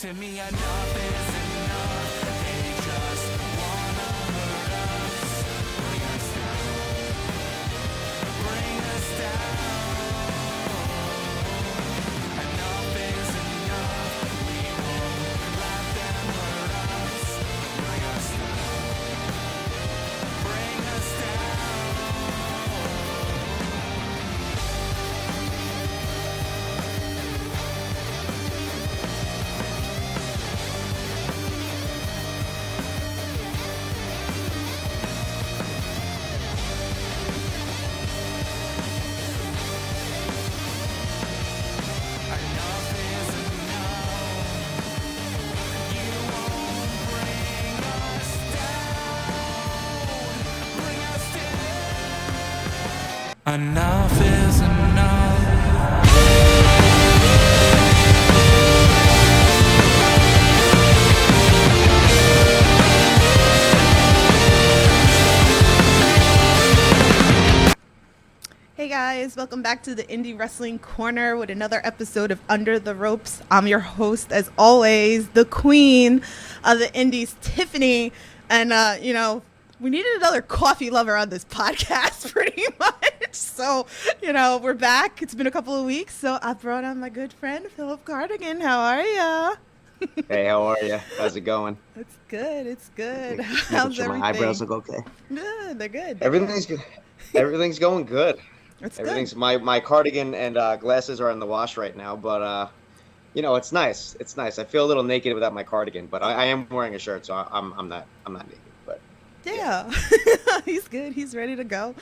To me, enough is enough. They just wanna hurt us. Bring us down. Bring us down. Enough is enough. We won't let them hurt us. Bring us down. Bring us down. Enough is enough. You won't bring us down. Bring us down. Enough is enough. Hey guys, welcome back to the Indie Wrestling Corner with another episode of Under the Ropes. I'm your host, as always, the queen of the Indies, Tiffany. And, we needed another coffee lover on this podcast, pretty much. So, we're back. It's been a couple of weeks. So I brought on my good friend, Phillip Cardigan. How are ya? Hey, how are you? How's it going? It's good. It's good. Making How's sure everything? my eyebrows look okay. Good. They're good. Everything's good. Everything's going good. It's Everything's good. my cardigan and glasses are in the wash right now, but it's nice. It's nice. I feel a little naked without my cardigan, but I am wearing a shirt, so I'm not naked. But Yeah, he's good. He's ready to go.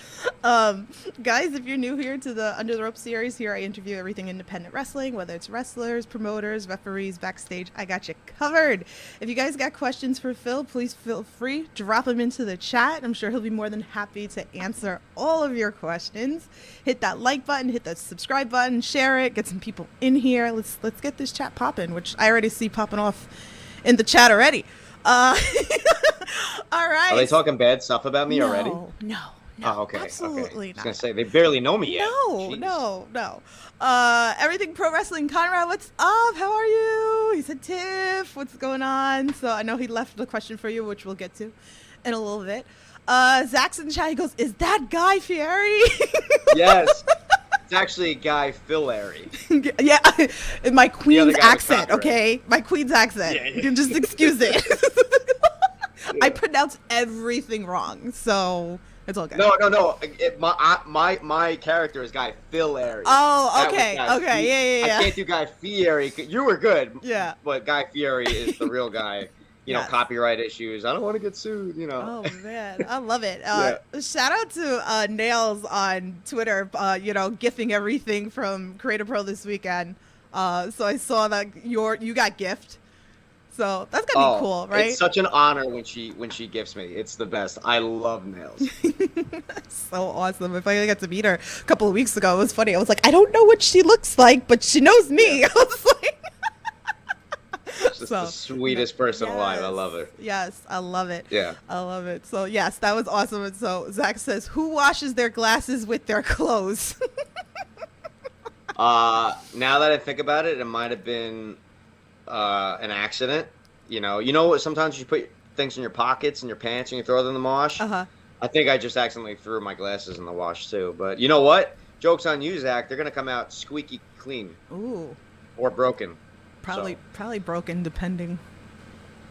Guys, if you're new here to the Under the Rope series, here I interview everything independent wrestling, whether it's wrestlers, promoters, referees, backstage. I got you covered. If you guys got questions for Phil, please feel free. Drop them into the chat. I'm sure he'll be more than happy to answer all of your questions. Hit that like button, hit the subscribe button, share it, get some people in here. Let's get this chat popping, which I already see popping off in the chat already. All right. are they talking bad stuff about me already? No. Oh, okay. Absolutely Okay. I was not. gonna say they barely know me yet. No, Jeez. no. Everything pro wrestling. Conrad, what's up? How are you? He said, Tiff, what's going on? So I know he left the question for you, which we'll get to in a little bit. Zach's in the chat. He goes, is that Guy Fieri? Yes. It's actually Guy Fieri. Yeah, my queen's guy was accent, copyright. okay? My queen's accent. Yeah. You can just excuse it. I pronounce everything wrong, so it's all good. No. My character is Guy Fieri. Oh, That was okay, Guy okay, yeah. I can't do Guy Fieri. You were good. Yeah. But Guy Fieri is the real guy. Yes. Copyright issues. I don't want to get sued. Oh man, I love it. Yeah. Shout out to Nails on Twitter. Gifting everything from Creator Pro this weekend. So I saw that you got gift. So that's gonna be cool, right? It's such an honor when she gifts me. It's the best. I love Nails. So awesome. If I got to meet her a couple of weeks ago, it was funny. I was like, I don't know what she looks like, but she knows me. Yeah. I was like, She's just the sweetest person alive. I love her. Yes, I love it. Yeah. I love it. So yes, that was awesome. And so Zach says, who washes their glasses with their clothes? Now that I think about it, it might have been an accident. You know what? Sometimes you put things in your pockets and your pants and you throw them in the wash. Uh-huh. I think I just accidentally threw my glasses in the wash too. But you know what? Joke's on you, Zach. They're gonna come out squeaky clean Ooh. or broken. Probably broken, depending.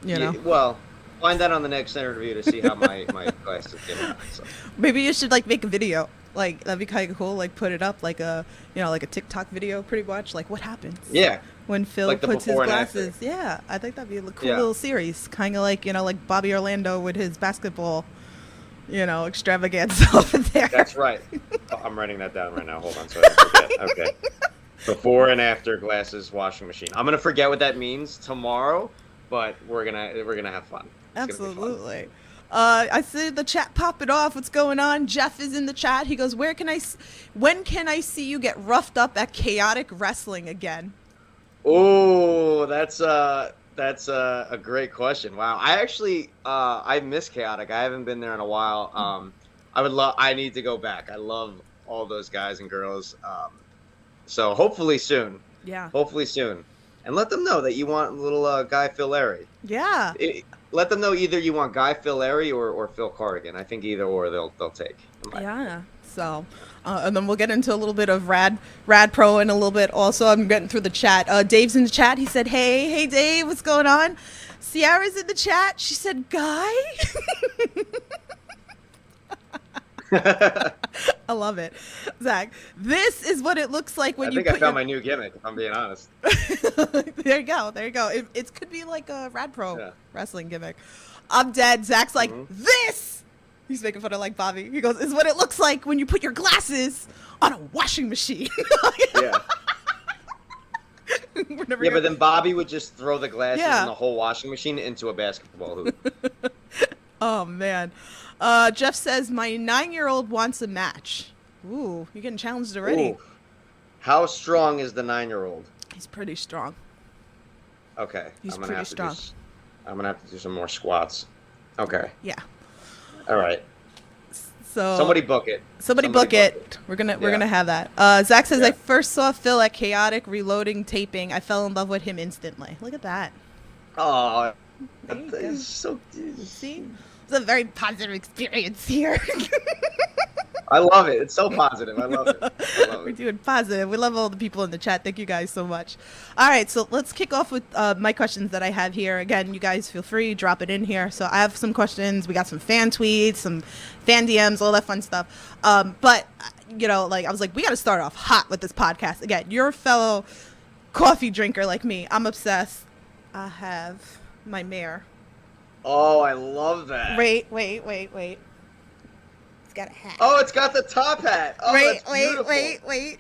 Well, find that on the next interview to see how my glasses came out. So. Maybe you should make a video. That'd be kind of cool. Put it up like a TikTok video, pretty much. What happens? Yeah. When Phil Like the puts his before and after. glasses. Yeah, I think that'd be a cool Yeah. little series. Kind of like Bobby Orlando with his basketball, extravaganza over there. That's right. Oh, I'm writing that down right now. Hold on, so I don't forget. Okay. Before and after glasses washing machine. I'm gonna forget what that means tomorrow, but we're gonna have fun. It's gonna be fun. Absolutely. I see the chat popping off. What's going on? Jeff is in the chat. He goes, when can I see you get roughed up at Chaotic Wrestling again? Oh, that's a great question. Wow. I actually I miss Chaotic. I haven't been there in a while. I need to go back. I love all those guys and girls. So hopefully soon. Yeah. Hopefully soon. and let them know that you want little Guy Fieri. Yeah. Let them know either you want Guy Fieri or Phil Cardigan. I think either or they'll take. Yeah. So, and then we'll get into a little bit of Rad Pro in a little bit. Also, I'm getting through the chat. Dave's in the chat. He said, "Hey, Dave, what's going on?" Ciara's in the chat. She said, "Guy." I love it, Zach. This is what it looks like when you. I think I found my new gimmick. If I'm being honest. There you go. It could be like a Rad Pro wrestling gimmick. I'm dead. Zach's like this. He's making fun of like Bobby. He goes, "Is what it looks like when you put your glasses on a washing machine." Yeah. But then Bobby would just throw the glasses and the whole washing machine into a basketball hoop. Oh man. Jeff says, "My 9-year-old wants a match." Ooh, you're getting challenged already. Ooh. How strong is the 9-year-old? He's pretty strong. Okay. He's pretty strong. I'm gonna have to do some more squats. Okay. Yeah. All right. So somebody book it. Somebody book it. We're gonna have that. Zach says, "I first saw Phil at Chaotic Reloading taping. I fell in love with him instantly." Look at that. Oh, that's so. See, it's a very positive experience here. I love it. It's so positive. I love it. We're doing positive. We love all the people in the chat. Thank you guys so much. All right, so let's kick off with my questions that I have here. Again, you guys feel free, drop it in here. So I have some questions. We got some fan tweets, some fan DMs, all that fun stuff. But, I was like, we got to start off hot with this podcast. Again, you're a fellow coffee drinker like me. I'm obsessed. I have my mare. Oh, I love that. Wait. It's got a hat. Oh, it's got the top hat. Oh, wait.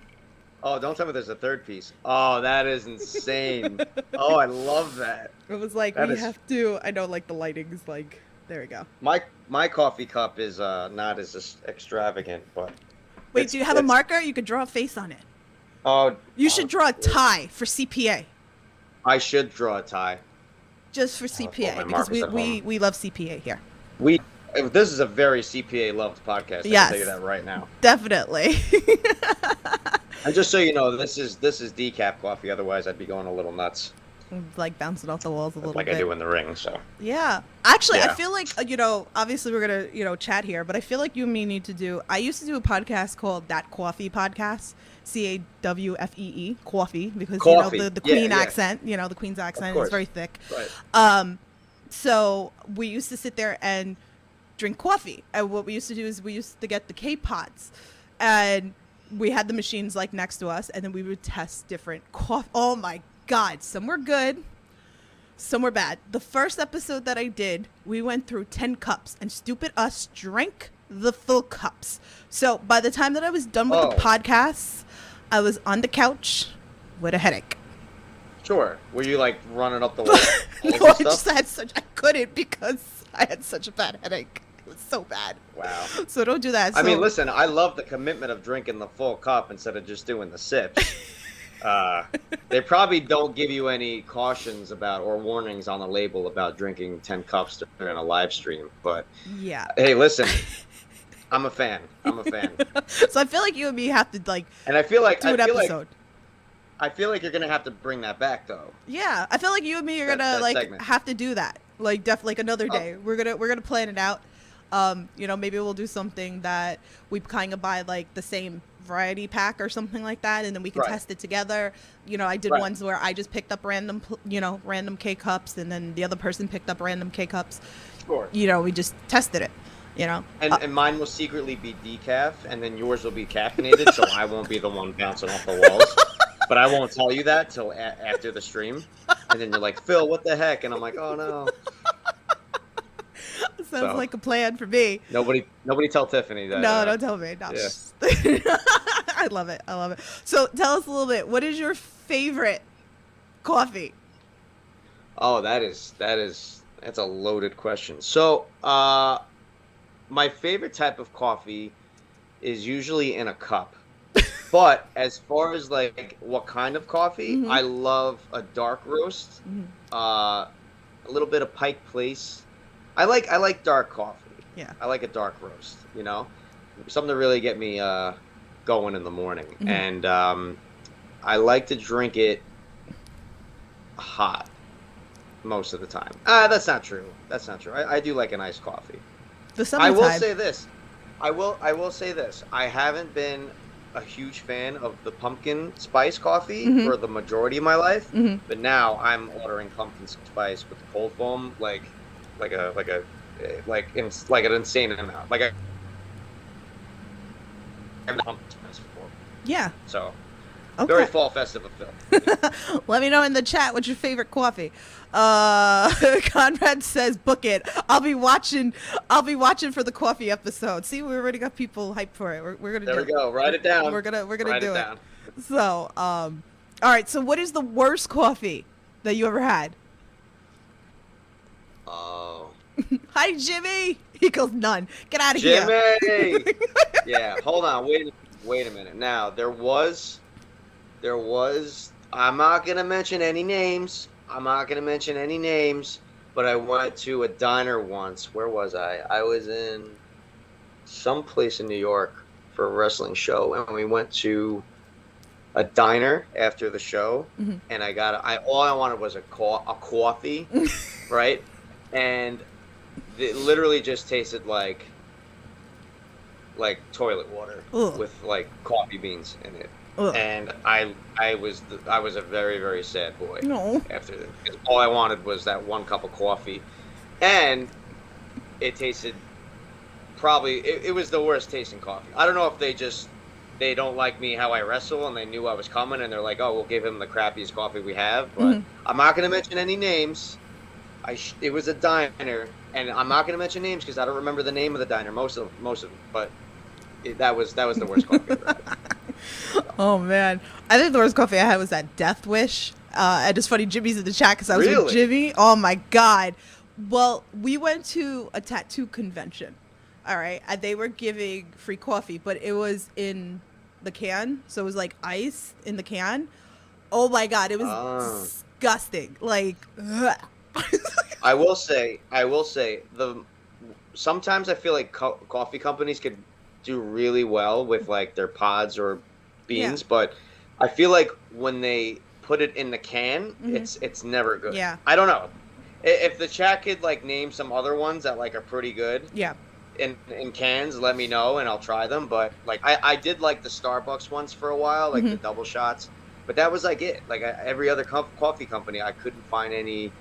Oh, don't tell me there's a third piece. Oh, that is insane. Oh, I love that. It was like, have to, I know, like, the lighting's like, there we go. My coffee cup is not as extravagant, but... Wait, do you have a marker? You could draw a face on it. Oh. You should draw a tie for CPA. I should draw a tie. Just for CPA, because we love CPA here. This is a very CPA-loved podcast. I can tell you that right now. Definitely. And just so you know, this is decaf coffee. Otherwise, I'd be going a little nuts. Like bouncing off the walls a little bit. Like I do in the ring, so. Yeah. Actually, I feel like, obviously we're going to, chat here, but I feel like you and me need to do, I used to do a podcast called That Coffee Podcast, CAWFEE, coffee, because, the Queen accent, the Queen's accent is very thick. Right. So we used to sit there and drink coffee, and what we used to do is we used to get the K-pots, and we had the machines like next to us, and then we would test different coffee. Oh my God, some were good, some were bad. The first episode that I did, we went through 10 cups, and stupid us drank the full cups. So by the time that I was done with the podcast, I was on the couch with a headache. Sure. Were you like running up the wall? No, I just had I couldn't because I had such a bad headache. It was so bad. Wow. So don't do that. I mean, listen, I love the commitment of drinking the full cup instead of just doing the sips. They probably don't give you any cautions about or warnings on the label about drinking 10 cups during a live stream. But yeah. Hey, listen, I'm a fan. So I feel like you and me have to and I feel like do an episode. I feel like you're gonna have to bring that back though. Yeah, I feel like you and me are gonna segment. Have to do that. Another day. We're gonna plan it out. Maybe we'll do something that we kind of buy like the same variety pack or something like that, and then we can test it together. I did ones where I just picked up random K cups, and then the other person picked up random K cups. Sure. We just tested it. And mine will secretly be decaf, and then yours will be caffeinated, so I won't be the one bouncing off the walls. But I won't tell you that till after the stream, and then you're like, Phil, what the heck? And I'm like, oh no. Sounds like a plan for me. Nobody tell Tiffany that. No, don't tell me. No. Yeah. I love it. So tell us a little bit. What is your favorite coffee? Oh, that's a loaded question. So, my favorite type of coffee is usually in a cup. But as far as like what kind of coffee, I love a dark roast, a little bit of Pike Place. I like dark coffee. Yeah. I like a dark roast, something to really get me going in the morning. And I like to drink it hot most of the time. That's not true. That's not true. I do like an iced coffee. The I summertime. will say this. I will say this. I haven't been a huge fan of the pumpkin spice coffee for the majority of my life, but now I'm ordering pumpkin spice with the cold foam like an insane amount. Like I've pumpkin spice before. Yeah. So Okay. very fall festive of Phil. Let me know in the chat what's your favorite coffee. Conrad says book it. I'll be watching for the coffee episode. See, we already got people hyped for it. We're gonna There do we go. Write it down. We're gonna Write do it it. down. So, all right. So, what is the worst coffee that you ever had? Oh. Hi, Jimmy. He goes none. Get out of here. Jimmy. Yeah. Hold on. Wait a minute. Now there was. I'm not gonna mention any names. But I went to a diner once. Where was I? I was in some place in New York for a wrestling show, and we went to a diner after the show, and all I wanted was a coffee, right? And it literally just tasted like toilet water with like coffee beans in it. Ugh. And I was a very, very sad boy. No. After that, because all I wanted was that one cup of coffee, and it tasted it was the worst tasting coffee. I don't know if they don't like me how I wrestle, and they knew I was coming, and they're like, oh, we'll give him the crappiest coffee we have. But I'm not going to mention any names. It was a diner, and I'm not going to mention names because I don't remember the name of the diner. Most of them, but that was the worst coffee I ever had. Oh man, I think the worst coffee I had was at Death Wish. And it's funny, Jimmy's in the chat because I was with Jimmy. Oh my god. Well, we went to a tattoo convention. All right, and they were giving free coffee, but it was in the can, so it was like ice in the can. Oh my god, it was disgusting. Like, ugh. I will say sometimes I feel like coffee companies could do really well with like their pods or beans, but I feel like when they put it in the can, it's never good. Yeah. I don't know. If the chat could like name some other ones that like are pretty good. Yeah. In cans, let me know and I'll try them. But like I did like the Starbucks ones for a while, like the double shots. But that was like it. Like every other coffee company, I couldn't find any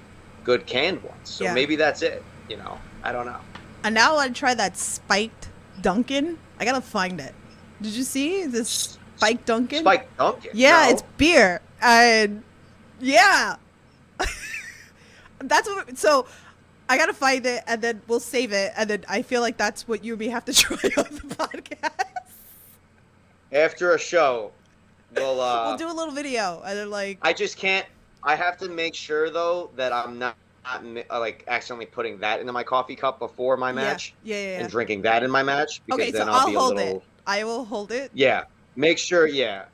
good canned ones. So maybe that's it. You know, I don't know. And now I want to try that spiked Dunkin'. I gotta find it. Did you see this spiked Dunkin'? Spiked Dunkin'? Yeah, No. it's beer. And yeah. That's what, so I gotta find it and then we'll save it, and then I feel like that's what you and me have to try on the podcast. After a show, we'll do a little video and then like I just can't. I have to make sure though that I'm not like accidentally putting that into my coffee cup before my match. Yeah. And drinking that in my match because Okay, so then I'll be a hold little. it. I will hold it. Yeah. Make sure. Yeah.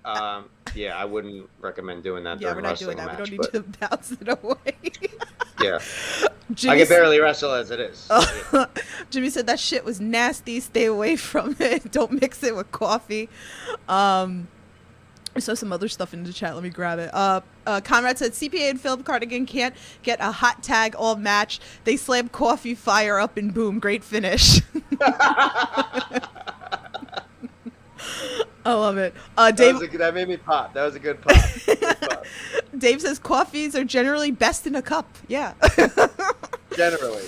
Yeah. I wouldn't recommend doing that. Yeah, during we're not wrestling doing that. match, We don't need to bounce it away. Yeah. Jimmy I can barely wrestle as it is. Jimmy said that shit was nasty. Stay away from it. Don't mix it with coffee. I saw some other stuff in the chat. Let me grab it. Conrad said CPA and Phillip Cardigan can't get a hot tag all match. They slam coffee fire up and boom. Great finish. I love it. Dave, that made me pop. That was a good pop. Dave says coffees are generally best in a cup. Yeah. Generally.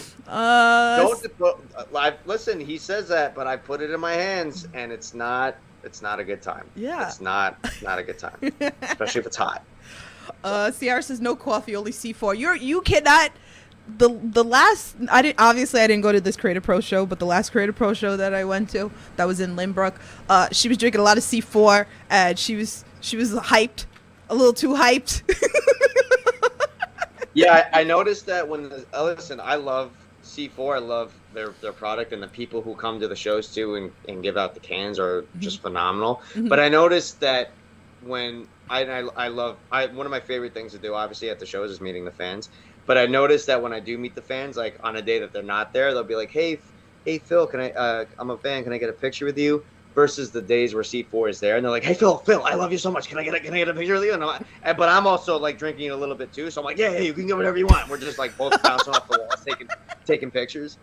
Listen, he says that, but I put it in my hands and it's not a good time. Yeah. It's not a good time. Especially if it's hot. Ciara says no coffee, only C4. You cannot. The last I didn't go to this Creative Pro show, but the last Creative Pro show that I went to, that was in Lynbrook, she was drinking a lot of C4 and she was hyped, a little too hyped. Yeah, I noticed that when listen, I love C4, I love their product, and the people who come to the shows too and give out the cans are just phenomenal. But I noticed that when I love one of my favorite things to do, obviously at the shows, is meeting the fans. But I noticed that when I do meet the fans, like on a day that they're not there, they'll be like, "Hey Phil, can I'm a fan. Can I get a picture with you?" versus the days where C4 is there and they're like, hey Phil, I love you so much. Can I get a picture with you? But I'm also like drinking a little bit too, so I'm like, yeah, you can get whatever you want. We're just like both bouncing off the walls, taking pictures.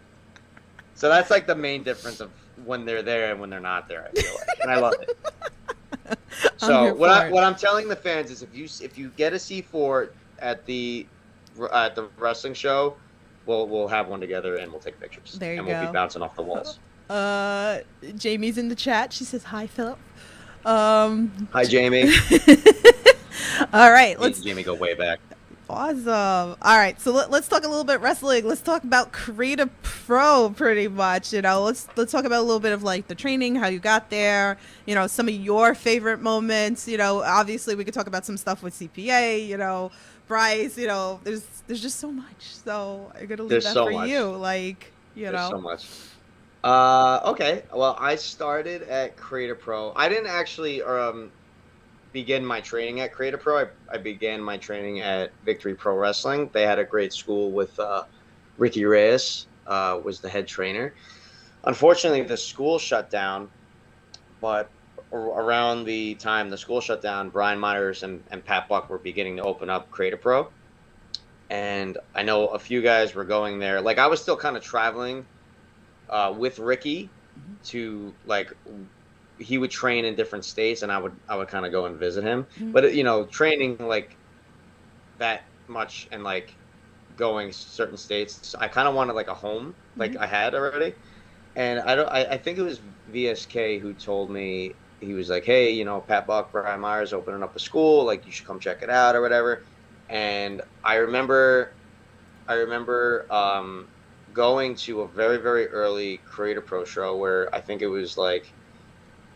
So that's like the main difference of when they're there and when they're not there, I feel like, and I love it. So what I'm telling the fans is if you get a C4 at the wrestling show, we'll have one together and we'll take pictures. There you and go. We'll be bouncing off the walls. Jamie's in the chat. She says hi, Phillip. Hi, Jamie. All right, let's Jamie go way back. Awesome. All right, so let's talk a little bit wrestling. Let's talk about Creative Pro, pretty much. Let's talk about a little bit of like the training, how you got there. Some of your favorite moments. Obviously we could talk about some stuff with CPA. Bryce. There's just so much. So I'm gonna leave that for you. There's so much. Okay. Well, I started at Creative Pro. I didn't actually begin my training at Creative Pro. I began my training at Victory Pro Wrestling. They had a great school with Ricky Reyes was the head trainer. Unfortunately, the school shut down, but around the time the school shut down, Brian Myers and Pat Buck were beginning to open up Creative Pro. And I know a few guys were going there. Like, I was still kind of traveling with Ricky to, like, he would train in different states and I would kind of go and visit him. But training like that much and like going certain states, I kind of wanted like a home, like I had already. And I think it was VSK who told me, he was like, hey, Pat Buck, Brian Myers opening up a school, like you should come check it out or whatever. And I remember going to a very, very early Creative Pro show where I think it was like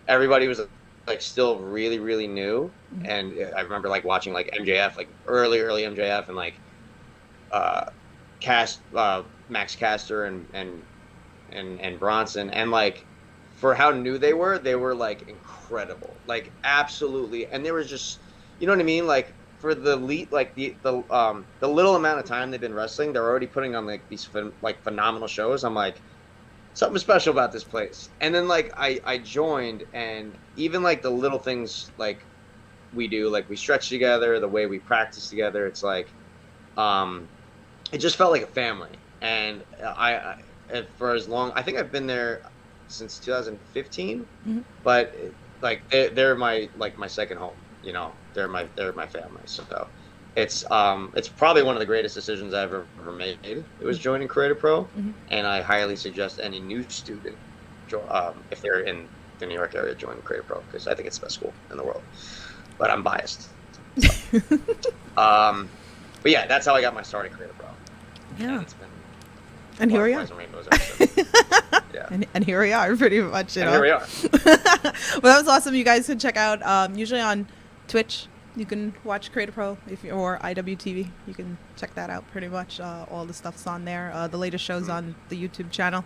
everybody was like still really, really new. And I remember like watching like MJF, like early MJF and like Max Caster and Bronson, and like for how new they were like incredible, like absolutely. And they were just, you know what I mean, like for the elite, like the little amount of time they've been wrestling, they're already putting on like these phenomenal shows. I'm like, something special about this place. And then like I joined, and even like the little things like we do, like we stretch together, the way we practice together, it's like it just felt like a family. And I for as long, I think I've been there since 2015, but like they're my second home. They're my family. So it's probably one of the greatest decisions I've ever made. It was joining Creative Pro, and I highly suggest any new student, if they're in the New York area, join Creative Pro, because I think it's the best school in the world. But I'm biased. So. But yeah, that's how I got my start at Creative Pro. Yeah. And it's been and here we are. Yeah. And here we are, pretty much. And here we are. Well, that was awesome. You guys can check out usually on Twitch. You can watch Creative Pro or IWTV. You can check that out pretty much. All the stuff's on there. The latest show's on the YouTube channel,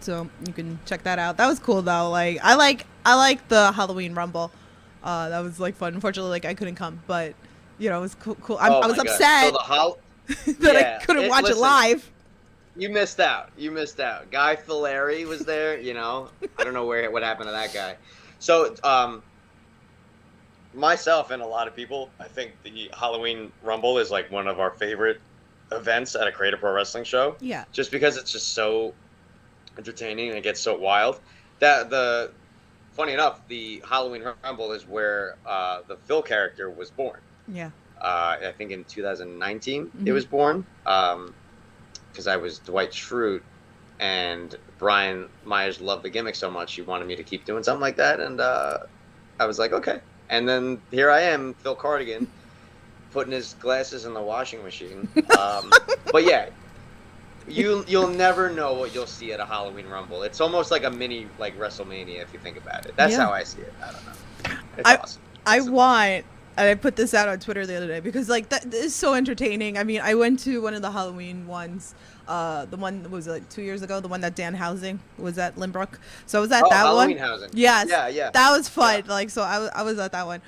so you can check that out. That was cool though. Like I like the Halloween Rumble. That was like fun. Unfortunately, like I couldn't come, but it was cool. I was upset that I couldn't watch it live. You missed out. Guy Fieri was there. I don't know what happened to that guy. So myself and a lot of people, I think the Halloween Rumble is like one of our favorite events at a Creative Pro Wrestling show. Yeah. Just because it's just so entertaining and it gets so wild. Funny enough, the Halloween Rumble is where the Phil character was born. Yeah. I think in 2019 it was born. Because I was Dwight Schrute, and Brian Myers loved the gimmick so much he wanted me to keep doing something like that, and I was like, okay. And then here I am, Phil Cardigan, putting his glasses in the washing machine. But yeah, you'll never know what you'll see at a Halloween Rumble. It's almost like a mini like WrestleMania if you think about it. That's how I see it. I don't know. It's awesome. And I put this out on Twitter the other day because like that is so entertaining. I mean, I went to one of the Halloween ones. The one was like 2 years ago. The one that Dan Housing was at Limbrook. So I was at that Halloween one. Housing. Yes. Yeah. That was fun. Yeah. Like so, I was at that one.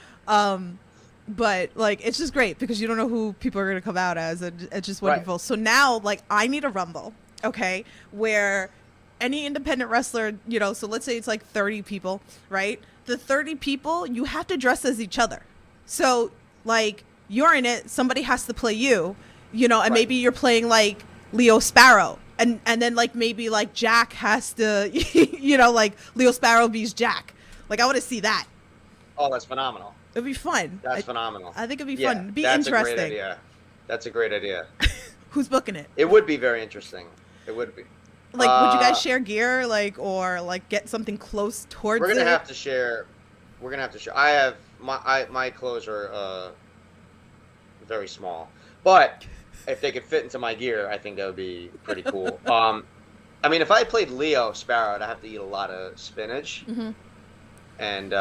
But like it's just great because you don't know who people are gonna come out as. And it's just wonderful. Right. So now like I need a Rumble, okay, where any independent wrestler, you know, so let's say it's like 30 people, right? The 30 people, you have to dress as each other. So, like, you're in it, somebody has to play you, you know, and maybe you're playing, like, Leo Sparrow. And then, like, maybe, like, Jack has to, you know, like, Leo Sparrow beats Jack. Like, I want to see that. Oh, that's phenomenal. It'd be fun. That's phenomenal. I think it'd be fun. It'd be that's interesting. A great idea. That's a great idea. Who's booking it? It would be very interesting. It would be. Like, would you guys share gear, like, or like get something close towards it? We're gonna have to share. I have my clothes are very small, but if they could fit into my gear, I think that would be pretty cool. I mean, if I played Leo Sparrow, I'd have to eat a lot of spinach, and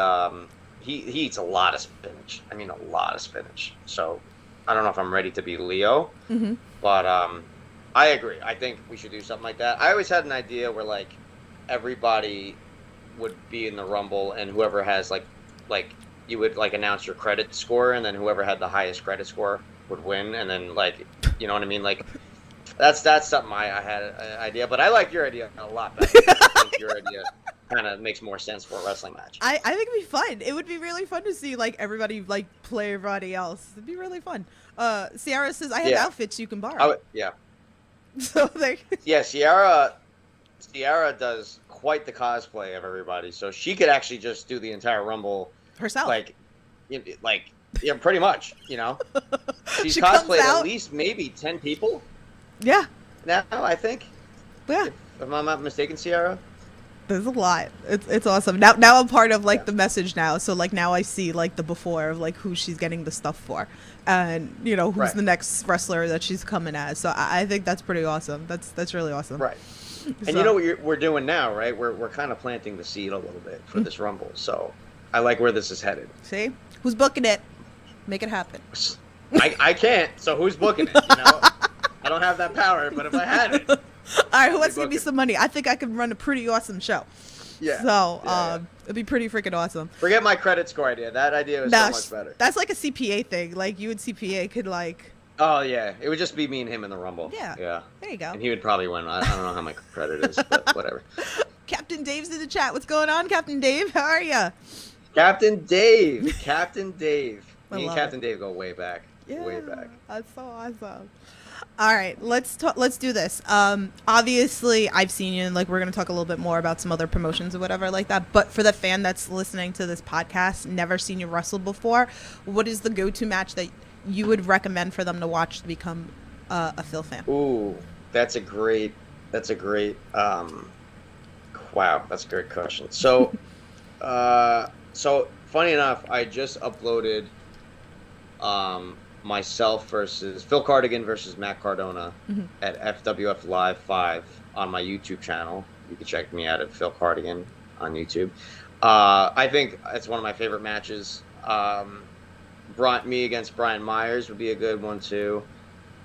he eats a lot of spinach. I mean, a lot of spinach. So I don't know if I'm ready to be Leo, but I agree. I think we should do something like that. I always had an idea where like everybody would be in the Rumble, and whoever has like you would like announce your credit score, and then whoever had the highest credit score would win, and then like, you know what I mean? Like that's something I had an idea, but I like your idea a lot better. I think your idea kind of makes more sense for a wrestling match. I think it'd be fun. It would be really fun to see like everybody like play everybody else. It'd be really fun. Sierra says I have outfits you can borrow. So they Sierra does quite the cosplay of everybody, so she could actually just do the entire Rumble herself. Like pretty much, you know. She's cosplayed at least maybe 10 people. Yeah. Now I think. Yeah. If I'm not mistaken, Sierra. There's a lot. It's awesome. Now I'm part of like the message now. So like now I see like the before of like who she's getting the stuff for, and you know who's the next wrestler that she's coming as. So I think that's pretty awesome. That's really awesome. Right. And you know what we're doing now, right? We're kind of planting the seed a little bit for this Rumble. So I like where this is headed. See, who's booking it? Make it happen. I can't. So who's booking it? You know, I don't have that power. But if I had it. All right, who wants to give me some money? I think I could run a pretty awesome show. Yeah. So it'd be pretty freaking awesome. Forget my credit score idea. That idea is so much better. That's like a CPA thing. Like you and CPA could like. Oh yeah, it would just be me and him in the Rumble. Yeah. Yeah. There you go. And he would probably win. I don't know how my credit is, but whatever. Captain Dave's in the chat. What's going on, Captain Dave? How are you? Captain Dave. Captain Dave. Me and Captain Dave go way back. Yeah, way back. That's so awesome. All right, let's do this. Obviously, I've seen you, and like we're gonna talk a little bit more about some other promotions or whatever like that. But for the fan that's listening to this podcast, never seen you wrestle before, what is the go-to match that you would recommend for them to watch to become a Phil fan? Ooh, that's a great. Wow, that's a great question. So, so funny enough, I just uploaded myself versus Phil Cardigan versus Matt Cardona at FWF Live 5 on my YouTube channel. You can check me out at Phil Cardigan on YouTube. I think it's one of my favorite matches. Me against Brian Myers would be a good one too.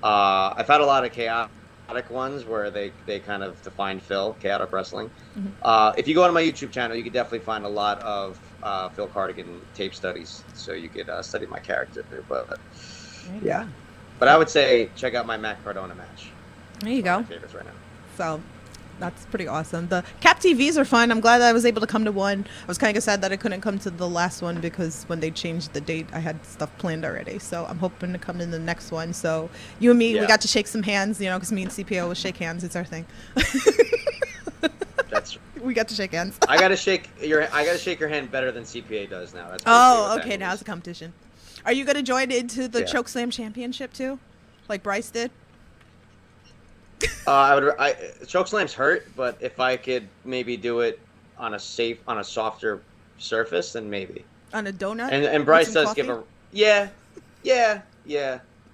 I've had a lot of chaotic ones where they kind of define Phil, chaotic wrestling. If you go on my YouTube channel, you can definitely find a lot of Phil Cardigan tape studies, so you could study my character. But yeah, but I would say check out my Matt Cardona match. There you go. My favorites right now. So that's pretty awesome. The Cap TVs are fun. I'm glad that I was able to come to one. I was kind of sad that I couldn't come to the last one because when they changed the date, I had stuff planned already. So I'm hoping to come in the next one. So you and me, we got to shake some hands, you know, because me and CPO will shake hands. It's our thing. We got to shake hands. I gotta shake your hand better than CPA does now. That's okay. Now it's a competition. Are you gonna join into the Chokeslam Championship too, like Bryce did? Chokeslam's hurt, but if I could maybe do it on a softer surface, then maybe. On a donut. And Bryce does coffee? give a yeah.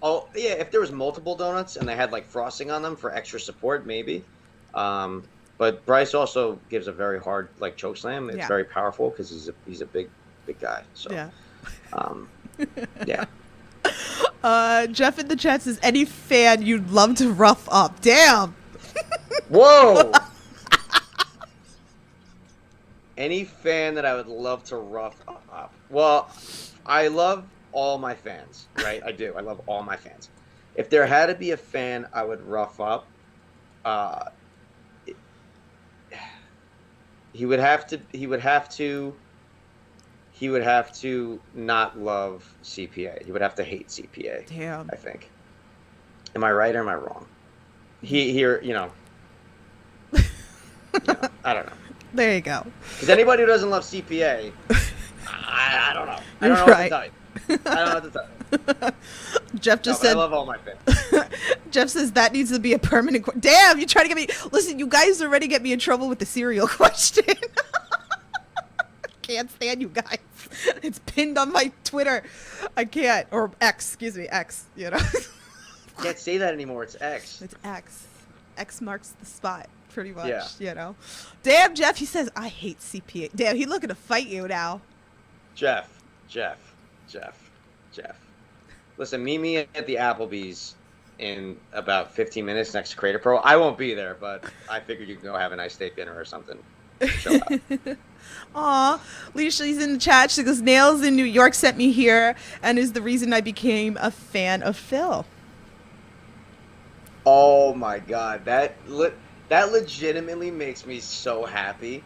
Oh yeah, if there was multiple donuts and they had like frosting on them for extra support, maybe. But Bryce also gives a very hard like chokeslam. It's very powerful because he's a big guy. So yeah. Yeah. Jeff in the chat says any fan you'd love to rough up. Damn. Whoa. Any fan that I would love to rough up. Well, I love all my fans, right? I do. I love all my fans. If there had to be a fan I would rough up, he would have to not love CPA. He would have to hate CPA. Damn. I think. Am I right or am I wrong? I don't know. There you go. Because anybody who doesn't love CPA, I don't know. I don't know what to tell you. I don't know what to tell you. Jeff just said. I love all my fans. Jeff says that needs to be a permanent. Damn, you try to get me. Listen, you guys already get me in trouble with the cereal question. Can't stand you guys. It's pinned on my Twitter. I can't. Or X, excuse me, X. You know. Can't say that anymore. It's X. It's X. X marks the spot, pretty much. Yeah. You know. Damn, Jeff. He says I hate CPA. Damn, he's looking to fight you now. Jeff. Listen, meet me at the Applebee's in about 15 minutes next to Creator Pro. I won't be there, but I figured you can go have a nice steak dinner or something. Show up. Aw, Leisha's in the chat. She goes, Nails in New York sent me here and is the reason I became a fan of Phil. Oh my God, that legitimately makes me so happy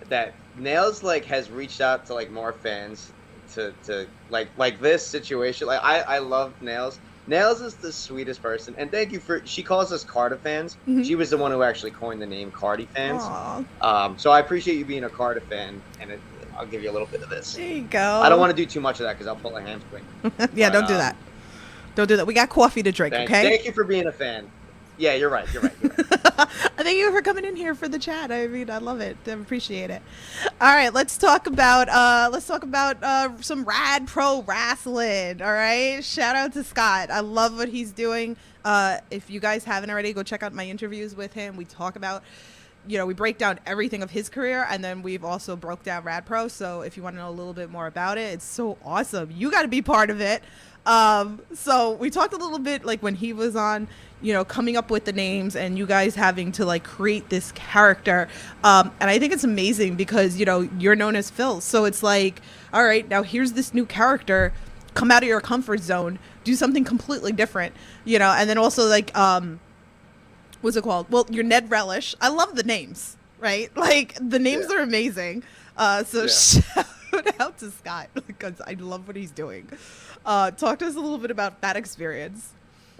that Nails like has reached out to like more fans to like this situation. Like I love Nails. Nails is the sweetest person, and thank you for. She calls us Cardi fans. Mm-hmm. She was the one who actually coined the name Cardi fans. Aw. So I appreciate you being a Cardi fan, and I'll give you a little bit of this. There you go. I don't want to do too much of that because I'll pull a hamstring. Yeah, But, don't do that. Don't do that. We got coffee to drink, okay? Thank you for being a fan. Yeah, you're right. Thank you for coming in here for the chat. I mean, I love it. I appreciate it. All right, let's talk about some rad pro wrestling. All right, shout out to Scott. I love what he's doing. If you guys haven't already, go check out my interviews with him. We talk about, we break down everything of his career, and then we've also broke down Rad Pro. So if you want to know a little bit more about it, it's so awesome. You got to be part of it. So we talked a little bit like when he was on, coming up with the names and you guys having to like create this character. And I think it's amazing because, you're known as Phil. So it's like, all right, now here's this new character, come out of your comfort zone, do something completely different, and then also like, what's it called? Well, you're Ned Relish. I love the names, right? Like the names are amazing. Shout out to Scott because I love what he's doing. Talk to us a little bit about that experience.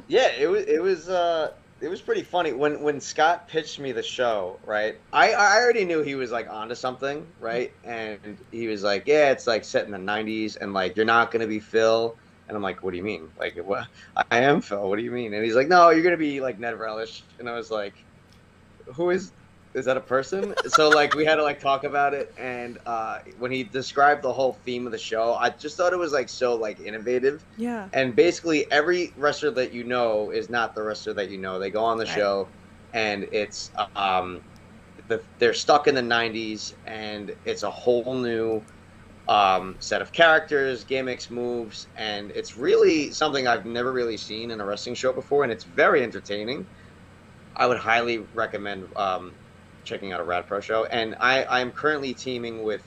Yeah, it was pretty funny when Scott pitched me the show, right? I already knew he was like onto something, right? And he was like, yeah, it's like set in the 90s and like you're not gonna be Phil. And I'm like, what do you mean? Like, what? I am Phil. What do you mean? And he's like, no, you're gonna be like Ned Relish. And I was like, who is that a person? So like we had to like talk about it, and when he described the whole theme of the show, I just thought it was like so like innovative. Yeah. And basically every wrestler that you know is not the wrestler that you know. They go on the show, and it's they're stuck in the 90s, and it's a whole new set of characters, gimmicks, moves, and it's really something I've never really seen in a wrestling show before, and it's very entertaining. I would highly recommend checking out a Rad Pro show. And I'm currently teaming with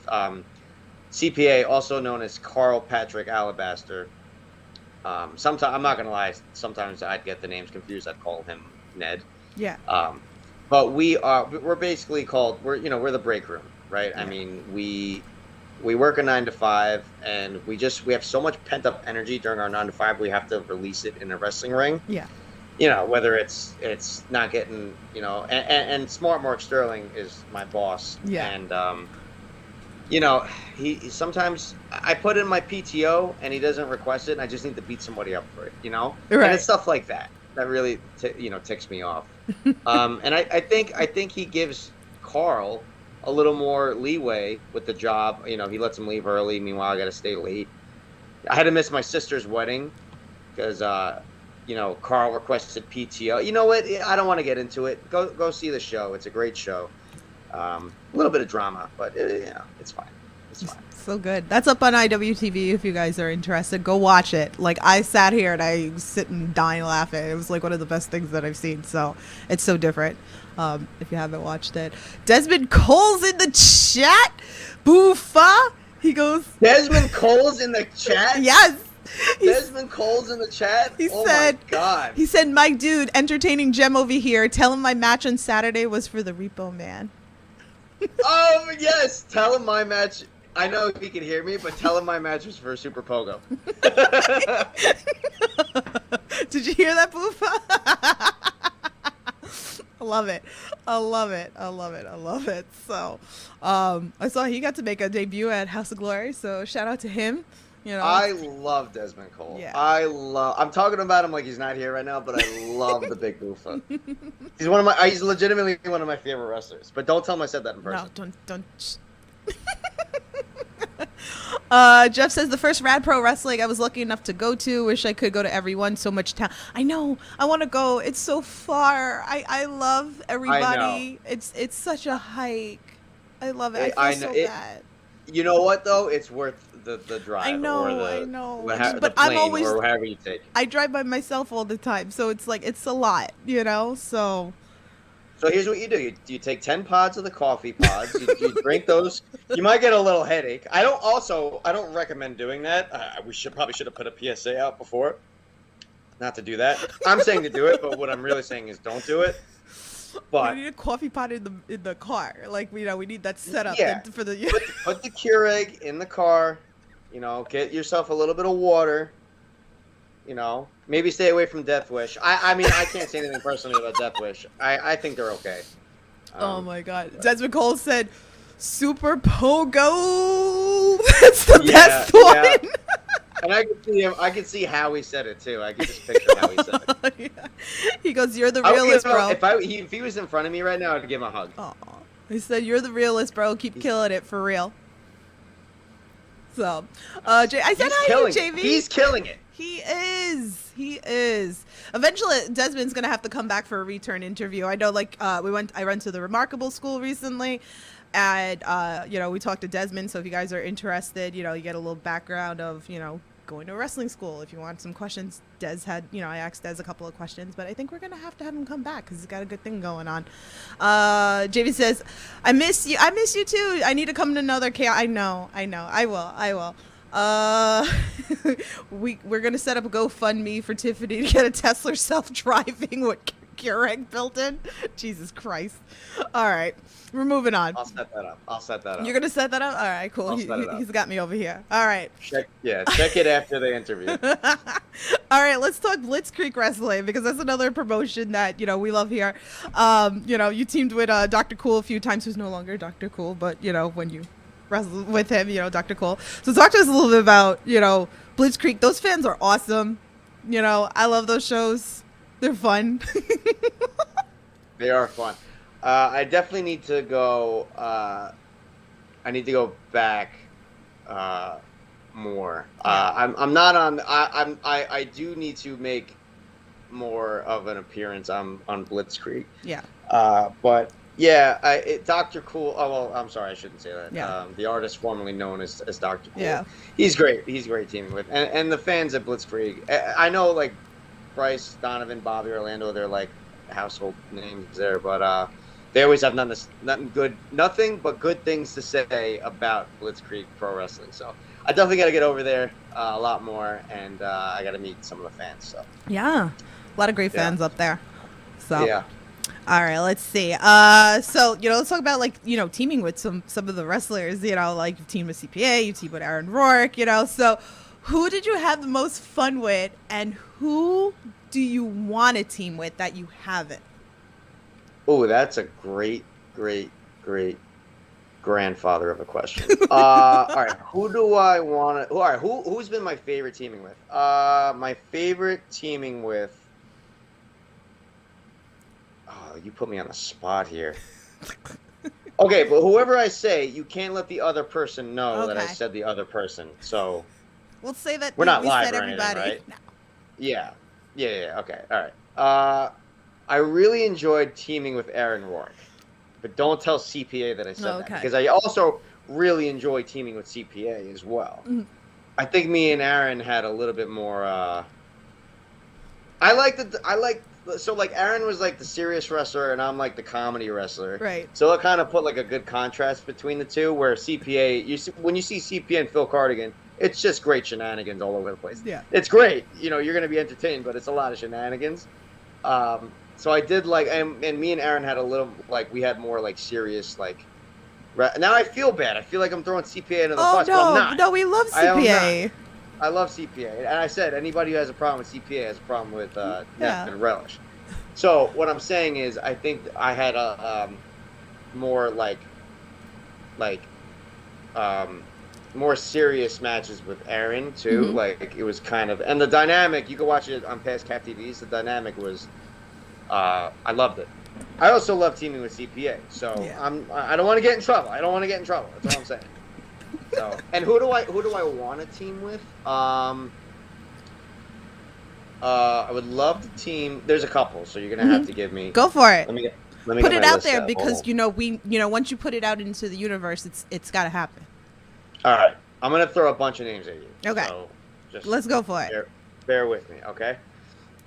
CPA, also known as Carl Patrick Alabaster. Sometimes, I'm not going to lie, sometimes I'd get the names confused. I'd call him Ned. Yeah. But we're basically called, we're the break room, right? Yeah. I mean, we work a 9 to 5, and we have so much pent up energy during our 9 to 5, we have to release it in a wrestling ring. Yeah. Whether it's not getting, and Smart Mark Sterling is my boss. Yeah. And, he sometimes I put in my PTO and he doesn't request it, and I just need to beat somebody up for it, Right. And it's stuff like that that really, ticks me off. And I think he gives Carl a little more leeway with the job. He lets him leave early. Meanwhile, I got to stay late. I had to miss my sister's wedding because, Carl requested PTO. You know what? I don't want to get into it. Go see the show. It's a great show. A little bit of drama, but it's fine. It's fine. So good. That's up on IWTV if you guys are interested. Go watch it. Like, I sat here and I sit and dying laughing. It was like one of the best things that I've seen. So it's so different. If you haven't watched it. Desmond Cole's in the chat. Boofa. He goes. Desmond Cole's in the chat? Yes. Desmond Cole's in the chat? He said, my God. He said, my dude, entertaining gem over here. Tell him my match on Saturday was for the Repo Man. Yes. Tell him my match. I know he can hear me, but tell him my match was for Super Pogo. Did you hear that, Boofa? I love it. I love it. I love it. I love it. So, I saw he got to make a debut at House of Glory. So shout out to him. You know, I love Desmond Cole. Yeah. I'm talking about him like he's not here right now, but I love the Big Boofa. He's legitimately one of my favorite wrestlers. But don't tell him I said that in person. No, don't. Jeff says the first Rad Pro Wrestling I was lucky enough to go to. Wish I could go to every one. So much time. I know. I want to go. It's so far. I love everybody. It's such a hike. I love it. I feel so bad. You know what though? It's worth the drive. I know. But I'm always or however you take. I drive by myself all the time, so it's like it's a lot, you know. So here's what you do: you take 10 pods of the coffee pods. You drink those. You might get a little headache. I don't recommend doing that. We should have put a PSA out before, not to do that. I'm saying to do it, but what I'm really saying is don't do it. But we need a coffee pot in the car. Like we need that set up for the put the Keurig in the car. You know, get yourself a little bit of water. You know, maybe stay away from Death Wish. I mean, I can't say anything personally about Death Wish. I think they're okay. Oh my God, Desmond Cole said, "Super Pogo." That's the best one. Yeah. And I can see him. I can see how he said it too. I can just picture how he said it. Yeah. He goes, "You're the realist, bro." If he was in front of me right now, I'd give him a hug. Aw. He said, "You're the realist, bro. Keep killing it for real." So, I said hi to JV. He's killing it. He is. Eventually, Desmond's gonna have to come back for a return interview. I know, like, I went to the Remarkable School recently, and we talked to Desmond. So if you guys are interested, you get a little background of, going to a wrestling school. If you want some questions, Des had, I asked Des a couple of questions, but I think we're gonna have to have him come back because he's got a good thing going on. JV says, "I miss you. I miss you too. I need to come to another chaos." I know. I will. We're gonna set up a GoFundMe for Tiffany to get a Tesla self-driving with Keurig built in. Jesus Christ! All right, we're moving on. I'll set that up. You're gonna set that up? All right, cool. He's got me over here. All right. Check it after the interview. All right, let's talk Blitzkrieg Wrestling because that's another promotion that we love here. You teamed with Dr. Cool a few times, who's no longer Dr. Cool, but when you wrestle with him, Dr. Cool. So talk to us a little bit about Blitzkrieg. Those fans are awesome. I love those shows. They're fun. They are fun. I definitely need to go. I need to go back more. I'm not on. I do need to make more of an appearance on Blitzkrieg. Yeah. But yeah, Dr. Cool. Oh well, I'm sorry, I shouldn't say that. Yeah. The artist formerly known as Dr. Cool. Yeah. He's great. He's great teaming with, and the fans at Blitzkrieg. I know like Bryce, Donovan, Bobby, Orlando. They're like household names there, but they always have nothing but good things to say about Blitzkrieg Pro Wrestling. So I definitely got to get over there a lot more, and I got to meet some of the fans. So yeah, a lot of great fans up there. So yeah. All right, let's see. So let's talk about teaming with some of the wrestlers. Like you team with CPA, you team with Aaron Rourke. So who did you have the most fun with, and who do you want to team with that you haven't? Oh, that's a great grandfather of a question. All right, who do I want to? All right, who's been my favorite teaming with? My favorite teaming with. Oh, you put me on the spot here. Okay, but whoever I say, you can't let the other person know that I said the other person. So we'll say that we're not live said or everybody. anything, right? No. Yeah. Okay. All right. I really enjoyed teaming with Aaron Rourke, but don't tell CPA that I said that because I also really enjoy teaming with CPA as well. Mm-hmm. I think me and Aaron had a little bit more. So like Aaron was like the serious wrestler and I'm like the comedy wrestler. Right. So it kind of put like a good contrast between the two. Where CPA, when you see CPA and Phil Cardigan, it's just great shenanigans all over the place. Yeah. It's great. You're going to be entertained, but it's a lot of shenanigans. So I did like, and me and Aaron had a little, like, we had more like serious, like, Now I feel bad. I feel like I'm throwing CPA under the Oh bus, but I'm no, not. no, we love I am CPA. I love CPA, and I said anybody who has a problem with CPA has a problem with Yeah. and relish. So what I'm saying is, I think I had a more more serious matches with Aaron too. Mhm. Like it was kind of, and the dynamic, you can watch it on past Cap TVs. The dynamic was, I loved it. I also love teaming with CPA. So Yeah. I don't want to get in trouble. I don't want to get in trouble. That's all I'm saying. So, and who do I want to team with? I would love to team. There's a couple, so you're gonna have to give me. Go for it. Let me Put get it my out list there out. because Hold once you put it out into the universe, it's got to happen. on. All right, I'm gonna throw a bunch of names at you. Okay. So just Let's go for it. bear with me, okay?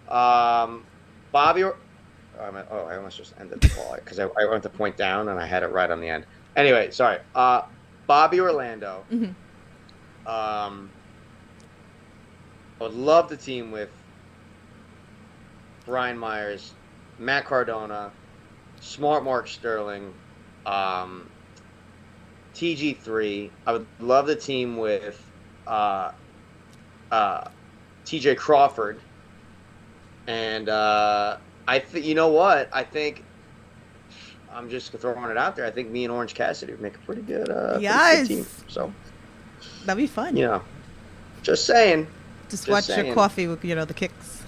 Bobby. I almost just ended the call because I went to point down and I had it right on the end. Anyway, sorry. Bobby Orlando. Mhm. I would love to team with Brian Myers, Matt Cardona, Smart Mark Sterling, TG3. I would love to team with TJ Crawford. And you know what? I think I'm just throwing it out there. I think me and Orange Cassidy would make a pretty good, Yes. team. So, That'd be fun. just saying. Just watch your saying. coffee with the kicks.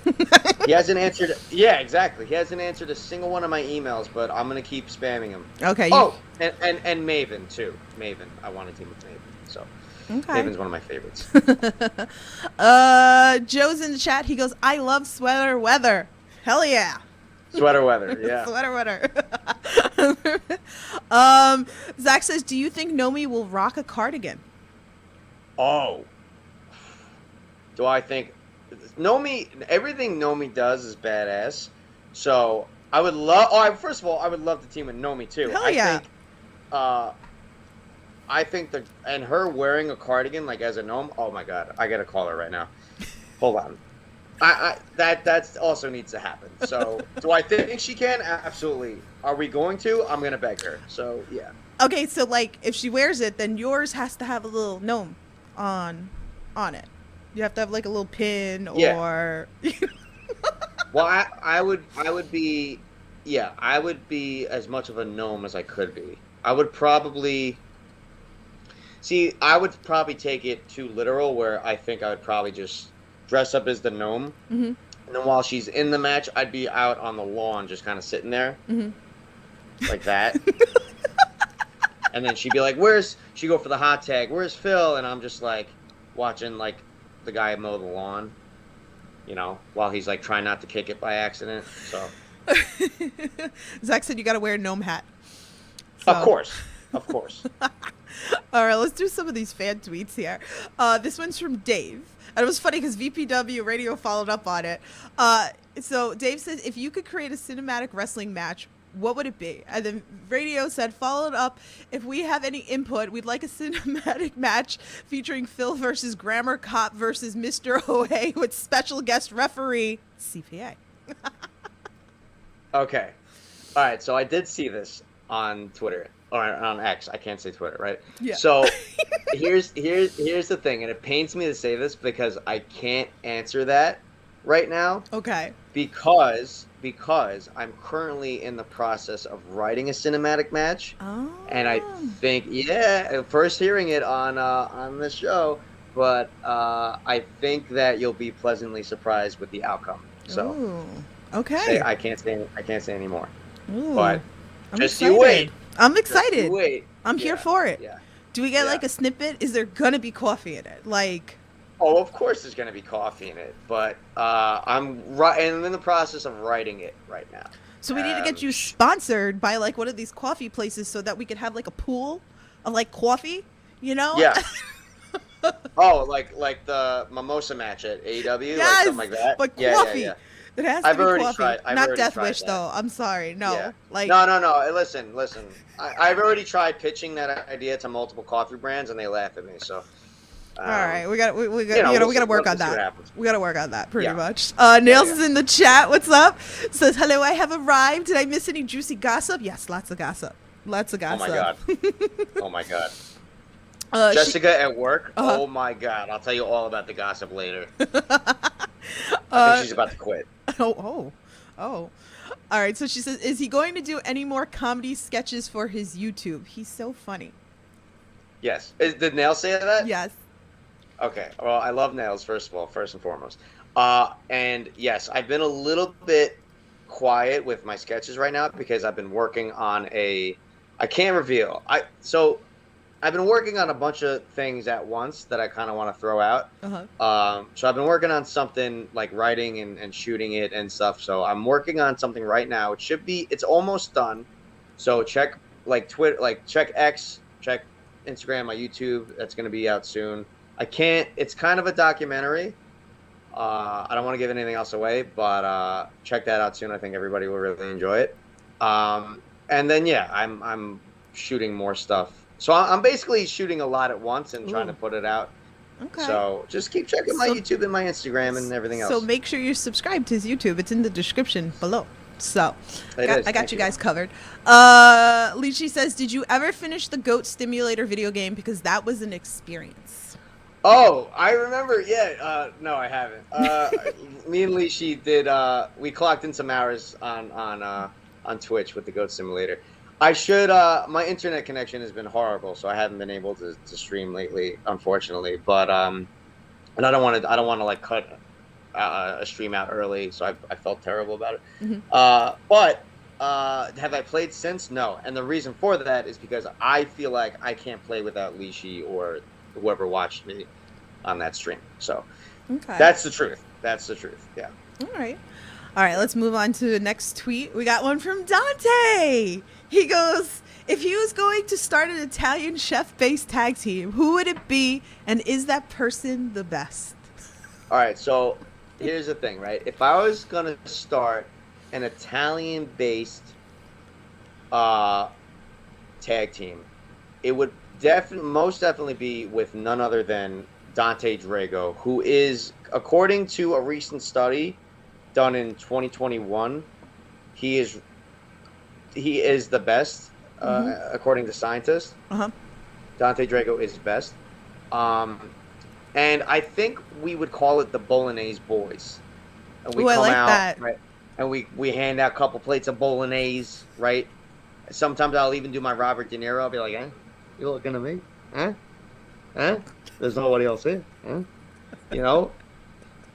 He hasn't answered. Yeah, exactly. He hasn't answered a single one of my emails, but I'm gonna keep spamming him. Okay. Oh, and Maven too. Maven. I want to team with Maven. So Okay. Maven's one of my favorites. Joe's in the chat. He goes, "I love sweater weather." Hell yeah. Sweater weather. Yeah. Sweater weather. Zach says, "Do you think Nomi will rock a cardigan?" Oh. Do I think everything Nomi does is badass. So I would love. Oh, first of all, I would love to team with Nomi too. Hell yeah. I think and her wearing a cardigan like as a gnome. Oh my god, I gotta call her right now. Hold on. That also needs to happen. So do I think she can? Absolutely. Are we going to? I'm gonna beg her. So yeah. Okay, so like if she wears it, then yours has to have a little gnome on it. You have to have like a little pin or. Well, I would be as much of a gnome as I could be. I would probably take it too literal, where I think I would probably just dress up as the gnome, Mhm. and then while she's in the match, I'd be out on the lawn just kind of sitting there, Mhm. like that. And then she'd be like, she go for the hot tag, where's Phil? And I'm just like watching like the guy mow the lawn, while he's like trying not to kick it by accident. So Zach said you got to wear a gnome hat. So. Of course. All right, let's do some of these fan tweets here. This one's from Dave. And it was funny because VPW Radio followed up on it. So Dave says, if you could create a cinematic wrestling match, what would it be? And then Radio said, followed up, if we have any input, we'd like a cinematic match featuring Phil versus Grammar Cop versus Mr. OA with special guest referee CPA. Okay. All right. So I did see this on Twitter or on X. I can't say Twitter, right? Yeah. So here's the thing, and it pains me to say this because I can't answer that right now. Okay. Because I'm currently in the process of writing a cinematic match, Oh. and I think first hearing it on this show, but I think that you'll be pleasantly surprised with the outcome. So. Ooh. Okay. I can't say any more. Ooh. But I'm just excited. you wait. I'm Just excited. you wait. I'm here for it. Yeah. Do we get Yeah. like a snippet? Is there gonna be coffee in it? Like. Oh, of course there's gonna be coffee in it, but I'm in the process of writing it right now. So we need to get you sponsored by like one of these coffee places so that we could have like a pool of like coffee, Yeah. Oh, like the mimosa match at AEW, like something like that. But Yeah, coffee. yeah. It has to I've be already coffee. tried- I've Not already Death tried Wish that. though. I'm sorry. No. Yeah. Like No. Listen. I've already tried pitching that idea to multiple coffee brands, and they laugh at me. So. All right, we got we'll we got to see- work we'll on see what that. happens. We got to work on that pretty Yeah. much. Nails is in the chat. What's up? Says hello. I have arrived. Did I miss any juicy gossip? Yes, lots of gossip. Lots of Oh gossip. my god. Oh my god. She- Jessica at work. Uh-huh. Oh my god. I'll tell you all about the gossip later. I Uh, think she's about to quit. oh. All right. So she says, is he going to do any more comedy sketches for his YouTube? He's so funny. Yes. Did Nail say that? Yes. Okay. Well, I love Nails, first of all, first and foremost. And yes, I've been a little bit quiet with my sketches right now because I've been working on I can't reveal. I've been working on a bunch of things at once that I kind of want to throw out. Uh-huh. So I've been working on something like writing and shooting it and stuff. So I'm working on something right now. It's almost done. So check Twitter, check X, check Instagram, my YouTube. That's going to be out soon. It's kind of a documentary. I don't want to give anything else away, but check that out soon. I think everybody will really enjoy it. And then, yeah, I'm shooting more stuff. So I'm basically shooting a lot at once and trying to put it out. Okay. So just keep checking my YouTube and my Instagram and everything else. So make sure you're subscribed to his YouTube. It's in the description below. So I got Thank you you. guys covered. Lychee says, did you ever finish the Goat Stimulator video game? Because that was an experience. Oh, I remember. Yeah. No, I haven't. Me and Lychee did. We clocked in some hours on Twitch with the Goat Simulator. I should. My internet connection has been horrible, so I haven't been able to stream lately, unfortunately. But and I don't want to like cut a stream out early, so I felt terrible about it. Mm-hmm. But have I played since? No, and the reason for that is because I feel like I can't play without Lychee or whoever watched me on that stream. So Okay. that's the truth. Yeah. All right, let's move on to the next tweet. We got one from Dante. He goes, if he was going to start an Italian chef-based tag team, who would it be, and is that person the best? All right, so here's the thing, right? If I was gonna start an Italian-based tag team, it would most definitely be with none other than Dante Drago, who is, according to a recent study done in 2021, he is the best, according to scientists. Uh-huh. Dante Drago is best. And I think we would call it the Bolognese Boys. And we Ooh, I come like out, that. right? And we hand out a couple plates of Bolognese, right? Sometimes I'll even do my Robert De Niro. I'll be like, you looking at me? Huh? There's nobody else here. Huh? You know?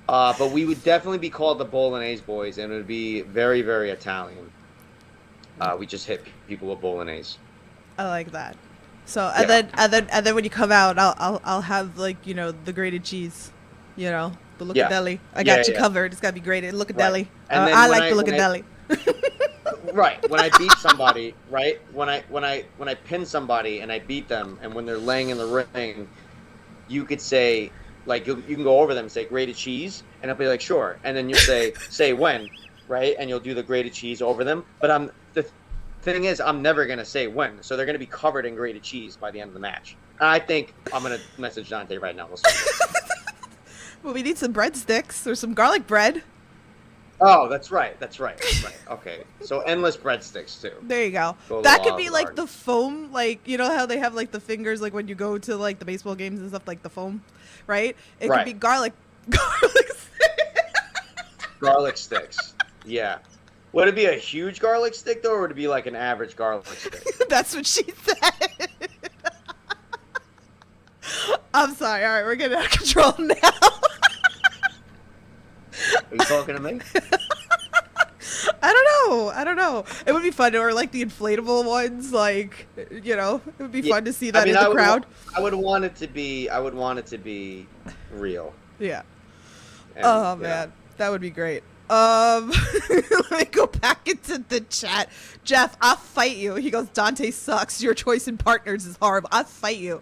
But we would definitely be called the Bolognese Boys, and it would be very, very Italian. We just hit people with Bolognese. I like that. So and then when you come out, I'll have the grated cheese, the Lookadeli. I got you covered. It's gotta be grated Lookadeli. And then I like the Lookadeli. Right. When I beat somebody, right? When I pin somebody and I beat them, and when they're laying in the ring, you could say, like, you can go over them and say grated cheese, and I'll be like, sure. And then you say when, right? And you'll do the grated cheese over them. But the thing is, I'm never gonna say when, so they're gonna be covered in grated cheese by the end of the match. I think I'm gonna message Dante right now. We'll see. Well, we need some breadsticks or some garlic bread. Oh, that's right. Okay, so endless breadsticks too. There you go. Go That could along be with like ours. the foam, how they have like the fingers, like when you go to like the baseball games and stuff, like the foam, right? It could Right. be garlic. Garlic sticks. Yeah. Would it be a huge garlic stick though, or would it be like an average garlic stick? That's what she said. I'm sorry. All right, we're getting out of control now. Are you talking to me? I don't know. It would be fun, or like the inflatable ones, it would be fun to see that in the crowd. I would want it to be real. Yeah. And, Oh man, that would be great. Let me go back into the chat. Jeff, I'll fight you. He goes, Dante sucks. Your choice in partners is horrible. I'll fight you.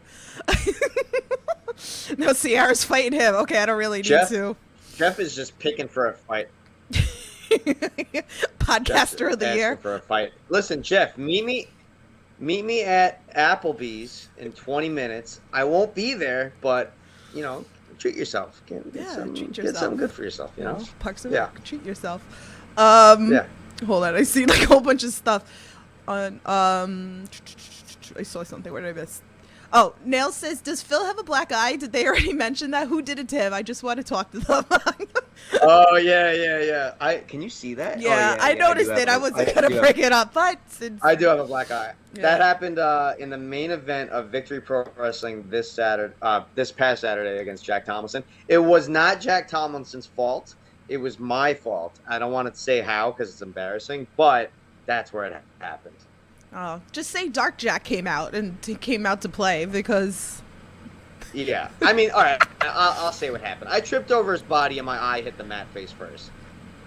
No, Sierra's fighting him. Okay, I don't really need to. Jeff is just picking for a fight. Podcaster of the year. For a fight. Listen, Jeff, meet me at Applebee's in 20 minutes. I won't be there, but treat yourself. Get treat yourself. Get something good for yourself. You know. Parks and Yeah. Rec, treat yourself. Yeah. Hold on, I see like a whole bunch of stuff. on I saw something. Where did I miss? Oh, Nail says, does Phil have a black eye? Did they already mention that? Who did it to him? I just want to talk to them. Oh yeah. Can you see that? Yeah, Oh, I do noticed have it. I a- wasn't gonna do have- bring it up, but since I do have a black eye. Yeah. That happened in the main event of Victory Pro Wrestling this past Saturday against Jack Tomlinson. It was not Jack Tomlinson's fault. It was my fault. I don't want to say how because it's embarrassing, but that's where it happened. Oh, just say Dark Jack came out to play because. Yeah, I mean, all right. I'll say what happened. I tripped over his body and my eye hit the mat face first.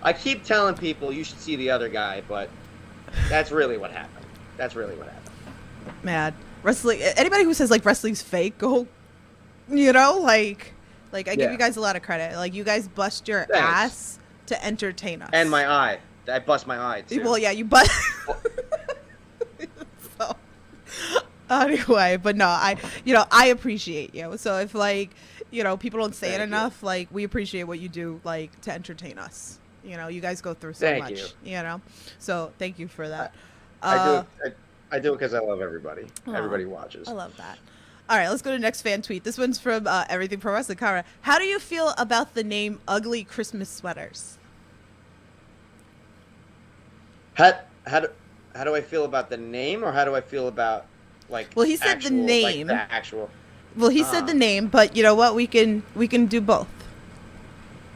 I keep telling people you should see the other guy, but that's really what happened. Mad wrestling. Anybody who says like wrestling's fake, go. Like I give you guys a lot of credit. Like you guys bust your Thanks. ass to entertain us. And my eye. I bust my eye too. Well, yeah, you bust. So, anyway, but no, I appreciate you. So if people don't say Thank it you. enough, like we appreciate what you do, like to entertain us. You guys go through so Thank much. So thank you for that. I do it because I love everybody. Aw. Everybody watches. I love that. All right, let's go to the next fan tweet. This one's from Everything Pro Wrestling. Kara, how do you feel about the name Ugly Christmas Sweaters? How do I feel about the name, or how do I feel about like? Well, he said the name. Like, the actual. Well, he said the name, but you know what? We can do both.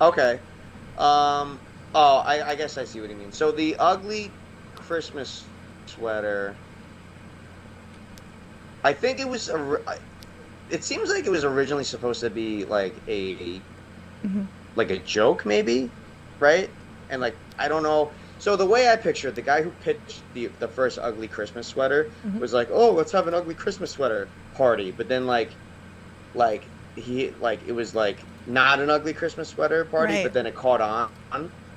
Okay. I guess I see what he means. So the ugly Christmas sweater. I think it was. It seems like it was originally supposed to be like a joke, maybe, right? And like I don't know. So the way I pictured the guy who pitched the first ugly Christmas sweater was like, oh, let's have an ugly Christmas sweater party. But then it was like not an ugly Christmas sweater party, Right. but then it caught on,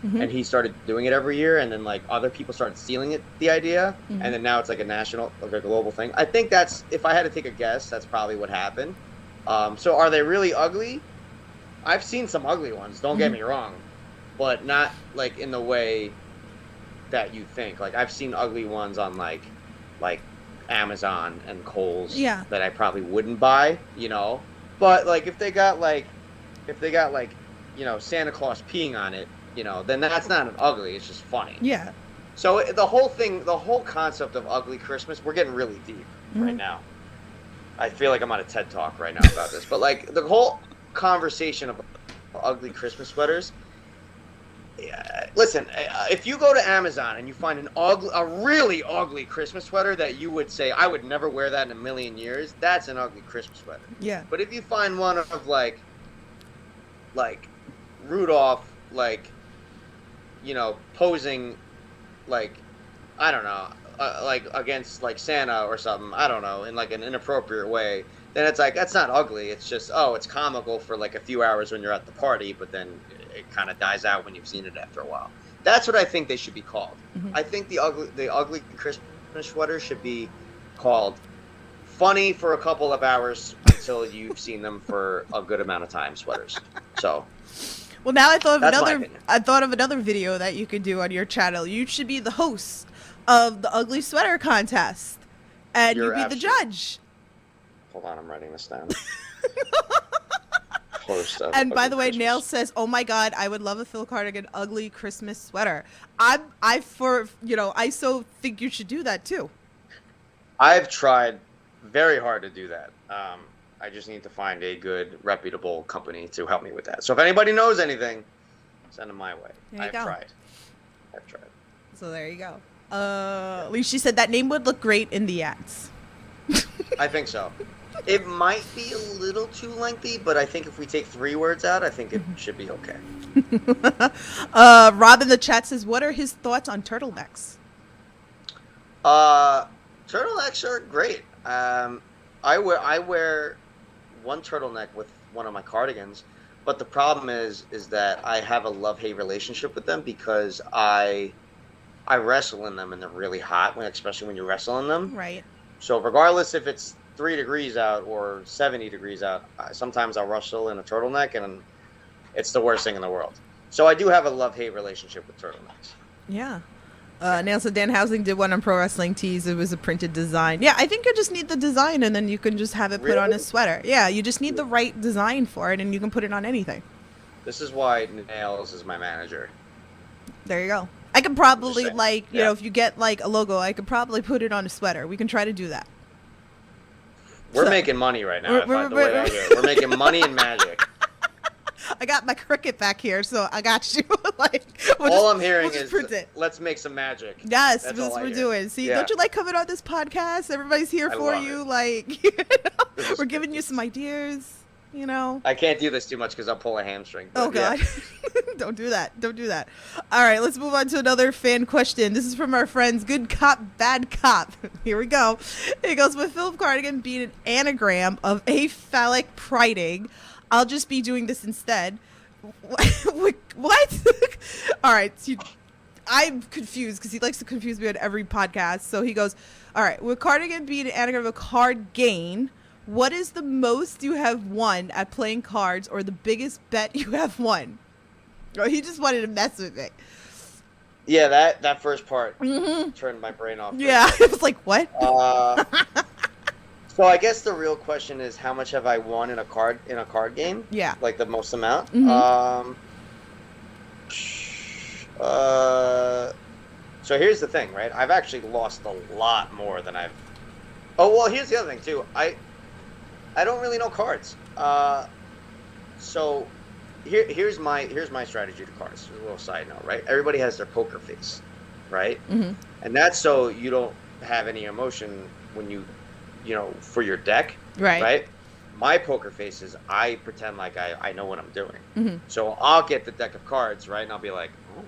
and he started doing it every year, and then like other people started stealing the idea, and then now it's like a global thing. I think that's, if I had to take a guess, that's probably what happened. So are they really ugly? I've seen some ugly ones. Don't get me wrong, but not like in the way that you think. Like I've seen ugly ones on like Amazon and Kohl's that I probably wouldn't buy, But like if they got like Santa Claus peeing on it, then that's not an ugly, it's just funny. Yeah. So the whole concept of ugly Christmas, we're getting really deep right now. I feel like I'm on a TED Talk right now about this, but like the whole conversation of ugly Christmas sweaters. Listen, if you go to Amazon and you find a really ugly Christmas sweater that you would say, I would never wear that in a million years, that's an ugly Christmas sweater. Yeah. But if you find one of like Rudolph, posing like, I don't know, like against like Santa or something, I don't know, in like an inappropriate way, then it's like, that's not ugly. It's just, it's comical for like a few hours when you're at the party, but then it kind of dies out when you've seen it after a while. That's what I think they should be called. I think the ugly Christmas sweater should be called funny for a couple of hours until you've seen them for a good amount of time sweaters. So. Well, now I thought That's of my another. opinion. I thought of another video that you could do on your channel. You should be the host of the ugly sweater contest, and You're you be the absolute- judge. Hold on, I'm writing this down. Host of And by Ugly the way, Christmas. Nail says, "Oh my God, I would love a Phil Cardigan ugly Christmas sweater." I so think you should do that too. I've tried very hard to do that. I just need to find a good, reputable company to help me with that. So if anybody knows anything, send them my way. There you I've go. tried. So there you go. At least she said that name would look great in the ads. I think so. It might be a little too lengthy, but I think if we take 3 words out, I think it should be okay. Rob in the chat says, "What are his thoughts on turtlenecks?" Turtlenecks are great. I wear one turtleneck with one of my cardigans, but the problem is that I have a love-hate relationship with them because I wrestle in them and they're really hot, especially when you wrestle in them. Right. So regardless if it's 3 degrees out or 70 degrees out, sometimes I'll wrestle in a turtleneck and it's the worst thing in the world. So I do have a love-hate relationship with turtlenecks. Yeah. Nelson Dan Housing did one on Pro Wrestling Tees. It was a printed design. Yeah, I think you just need the design, and then you can just have it put on a Really? sweater. Yeah, you just need the right design for it, and you can put it on anything. This is why Nails is my manager. There you go. I could probably, saying. like, you Yeah. know, if you get, like, a logo, I could probably put it on a sweater. We can try to do that. We're So- making money right now. We're- I find the we're- way I do it. We're making money and magic. I got my cricket back here, so I got you. Like, All I'm hearing we'll just is, print it. let's make some magic. Yes, That's that's all what I we're hear. doing. See, Yeah. don't you like coming on this podcast? Everybody's here I for love you. it. Like, you know, This is we're good. giving you some ideas. You know. I can't do this too much because I'll pull a hamstring. Oh but yeah. God! Don't do that. Don't do that. All right, let's move on to another fan question. This is from our friends, Good Cop, Bad Cop. Here we go. It goes, with Phillip Cardigan being an anagram of aphallic priding, I'll just be doing this instead. What? All right. So I'm confused because he likes to confuse me on every podcast. So he goes, all right, with Cardigan being an anagram of card gain, what is the most you have won at playing cards, or the biggest bet you have won? Oh, he just wanted to mess with me. Yeah, that first part turned my brain off. Yeah, it was like, what? So I guess the real question is, how much have I won in a card game? Yeah. Like the most amount? So here's the thing, right? I've actually lost a lot more than I've. Oh well, here's the other thing too. I don't really know cards. So here's my strategy to cards. A little side note, right? Everybody has their poker face, right? Mm-hmm. And that's so you don't have any emotion when you know, for your deck, Right. right? My poker face is I pretend like I know what I'm doing. Mm-hmm. So I'll get the deck of cards, right? And I'll be like, oh,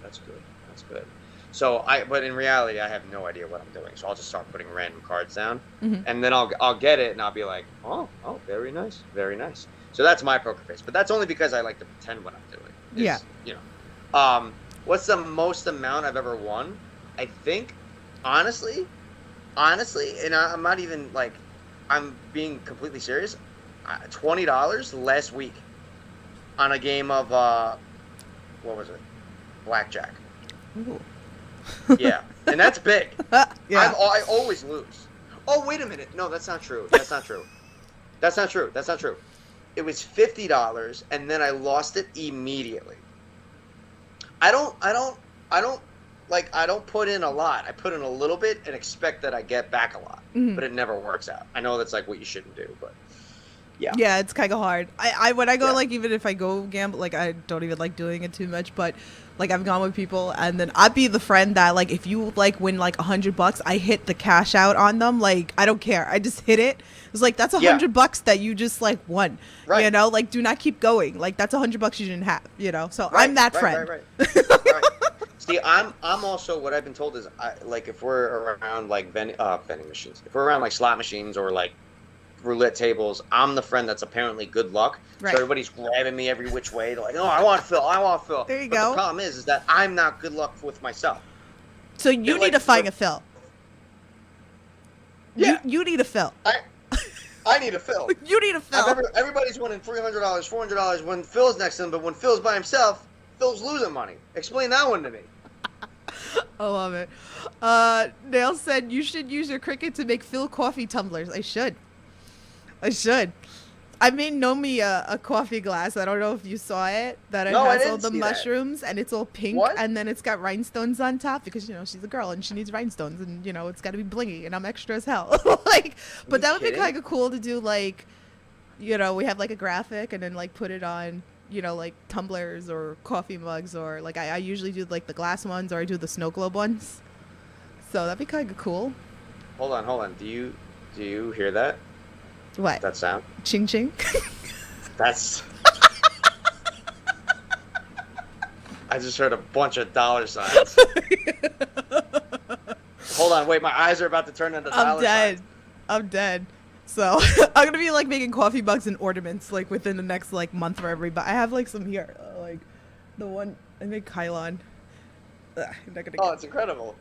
that's good. That's good. So but in reality, I have no idea what I'm doing. So I'll just start putting random cards down, and then I'll get it, and I'll be like, oh, very nice, very nice. So that's my poker face. But that's only because I like to pretend what I'm doing. Yeah. You know, what's the most amount I've ever won? I think, honestly, and I'm not even like, I'm being completely serious. $20 last week on a game of what was it? Blackjack. Ooh. Yeah, and that's big. Yeah. I always lose. Oh, wait a minute. No, that's not true. That's not true. That's not true. That's not true. It was $50, and then I lost it immediately. I don't put in a lot. I put in a little bit and expect that I get back a lot, but it never works out. I know that's like what you shouldn't do, but yeah. Yeah, it's kind of hard. I when I go, Yeah. like, even if I go gamble, like, I don't even like doing it too much, but like, I've gone with people, and then I'd be the friend that, like, if you like win like $100, I hit the cash out on them. Like, I don't care. I just hit it. It's like, that's $100 that you just like won. Right. You know, like, do not keep going. Like, that's $100 you didn't have. You know, so Right, I'm that right, friend. Right. See, I'm also, what I've been told is, like, if we're around like vending machines, if we're around like slot machines or like roulette tables, I'm the friend that's apparently good luck. Right. So everybody's grabbing me every which way. They're like, "Oh, I want Phil. I want Phil." There you but go. The problem is that I'm not good luck with myself. So you They're need like- to find a Phil. Yeah. You need a Phil. I need a Phil. You need a Phil. Everybody's winning $300, $400 when Phil's next to him, but when Phil's by himself, Phil's losing money. Explain that one to me. I love it. Nail said you should use your cricket to make Phil coffee tumblers. I should. I made Nomi a coffee glass. I don't know if you saw it. That it No, I has all didn't the see that. mushrooms and it's all pink, What? and then it's got rhinestones on top because, you know, she's a girl and she needs rhinestones, and, you know, it's got to be blingy, and I'm extra as hell. Like, but that would be kidding? kind of cool to do. Like, you know, we have like a graphic and then like put it on, you know, like tumblers or coffee mugs, or like I usually do like the glass ones, or I do the snow globe ones. So that'd be kind of cool. Hold on. Do you hear that? What? That sound? Ching ching. That's. I just heard a bunch of dollar signs. Hold on, wait, my eyes are about to turn into dollar signs. I'm dead. So I'm gonna be like making coffee mugs and ornaments like within the next like month for everybody. I have like some here, like the one I made Kylon. Ugh, I'm not gonna Oh, it's incredible.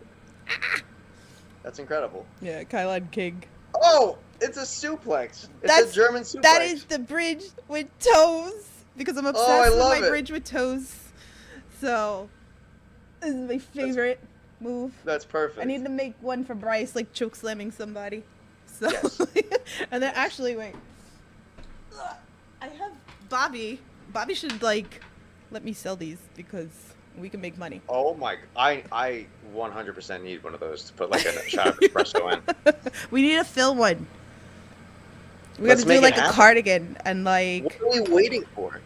That's incredible. yeah, Kylon King. Oh, it's a suplex. It's That's a German suplex. That is the bridge with toes, because I'm obsessed I with love my it. bridge with toes. So This is my favorite move. That's perfect. I need to make one for Bryce, like choke slamming somebody. So, Yes. and then actually, wait. I have Bobby. Bobby should like let me sell these because we can make money. Oh my! I 100% need one of those to put like a shot of espresso in. We need to fill one. We Let's gotta do make it like a happen. cardigan and like. What are we waiting for?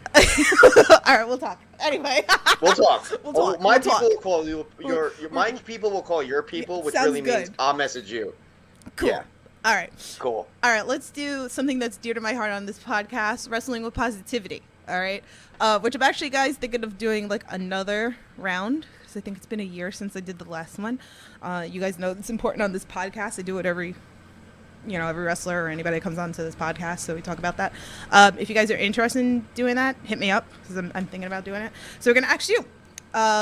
All right, we'll talk. Anyway. We'll talk. We'll talk. My We'll people talk. will call you. My people will call your people, which Sounds really means good. I'll message you. Cool. Yeah. All right. Cool. All right, let's do something that's dear to my heart on this podcast, wrestling with positivity. All right, which I'm actually, guys, thinking of doing like another round because I think it's been a year since I did the last one. You guys know it's important on this podcast. I do it every wrestler or anybody that comes on to this podcast, so we talk about that. If you guys are interested in doing that, hit me up because I'm thinking about doing it. So we're gonna ask you.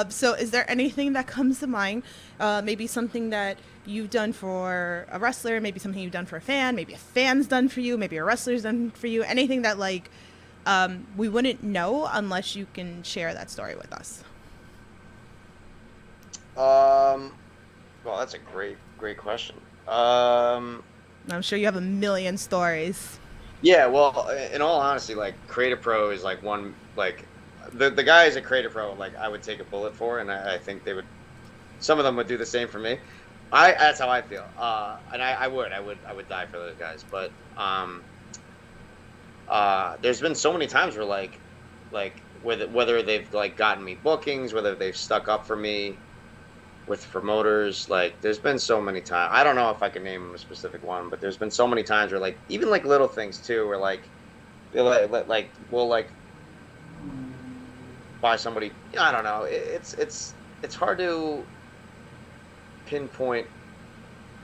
So is there anything that comes to mind? Maybe something that you've done for a wrestler, maybe something you've done for a fan, maybe a fan's done for you, maybe a wrestler's done for you, anything that like we wouldn't know unless you can share that story with us. Well, that's a great question. I'm sure you have a million stories. Yeah, well, in all honesty, like Creative Pro is like one, like the guys at Creative Pro, like I would take a bullet for, and I think they would, some of them would do the same for me. That's how I feel, and I would die for those guys. But there's been so many times where like whether they've like gotten me bookings, whether they've stuck up for me with promoters, like there's been so many times. I don't know if I can name a specific one, but there's been so many times where like even like little things too, where like they like we'll like buy somebody. I don't know. It's hard to pinpoint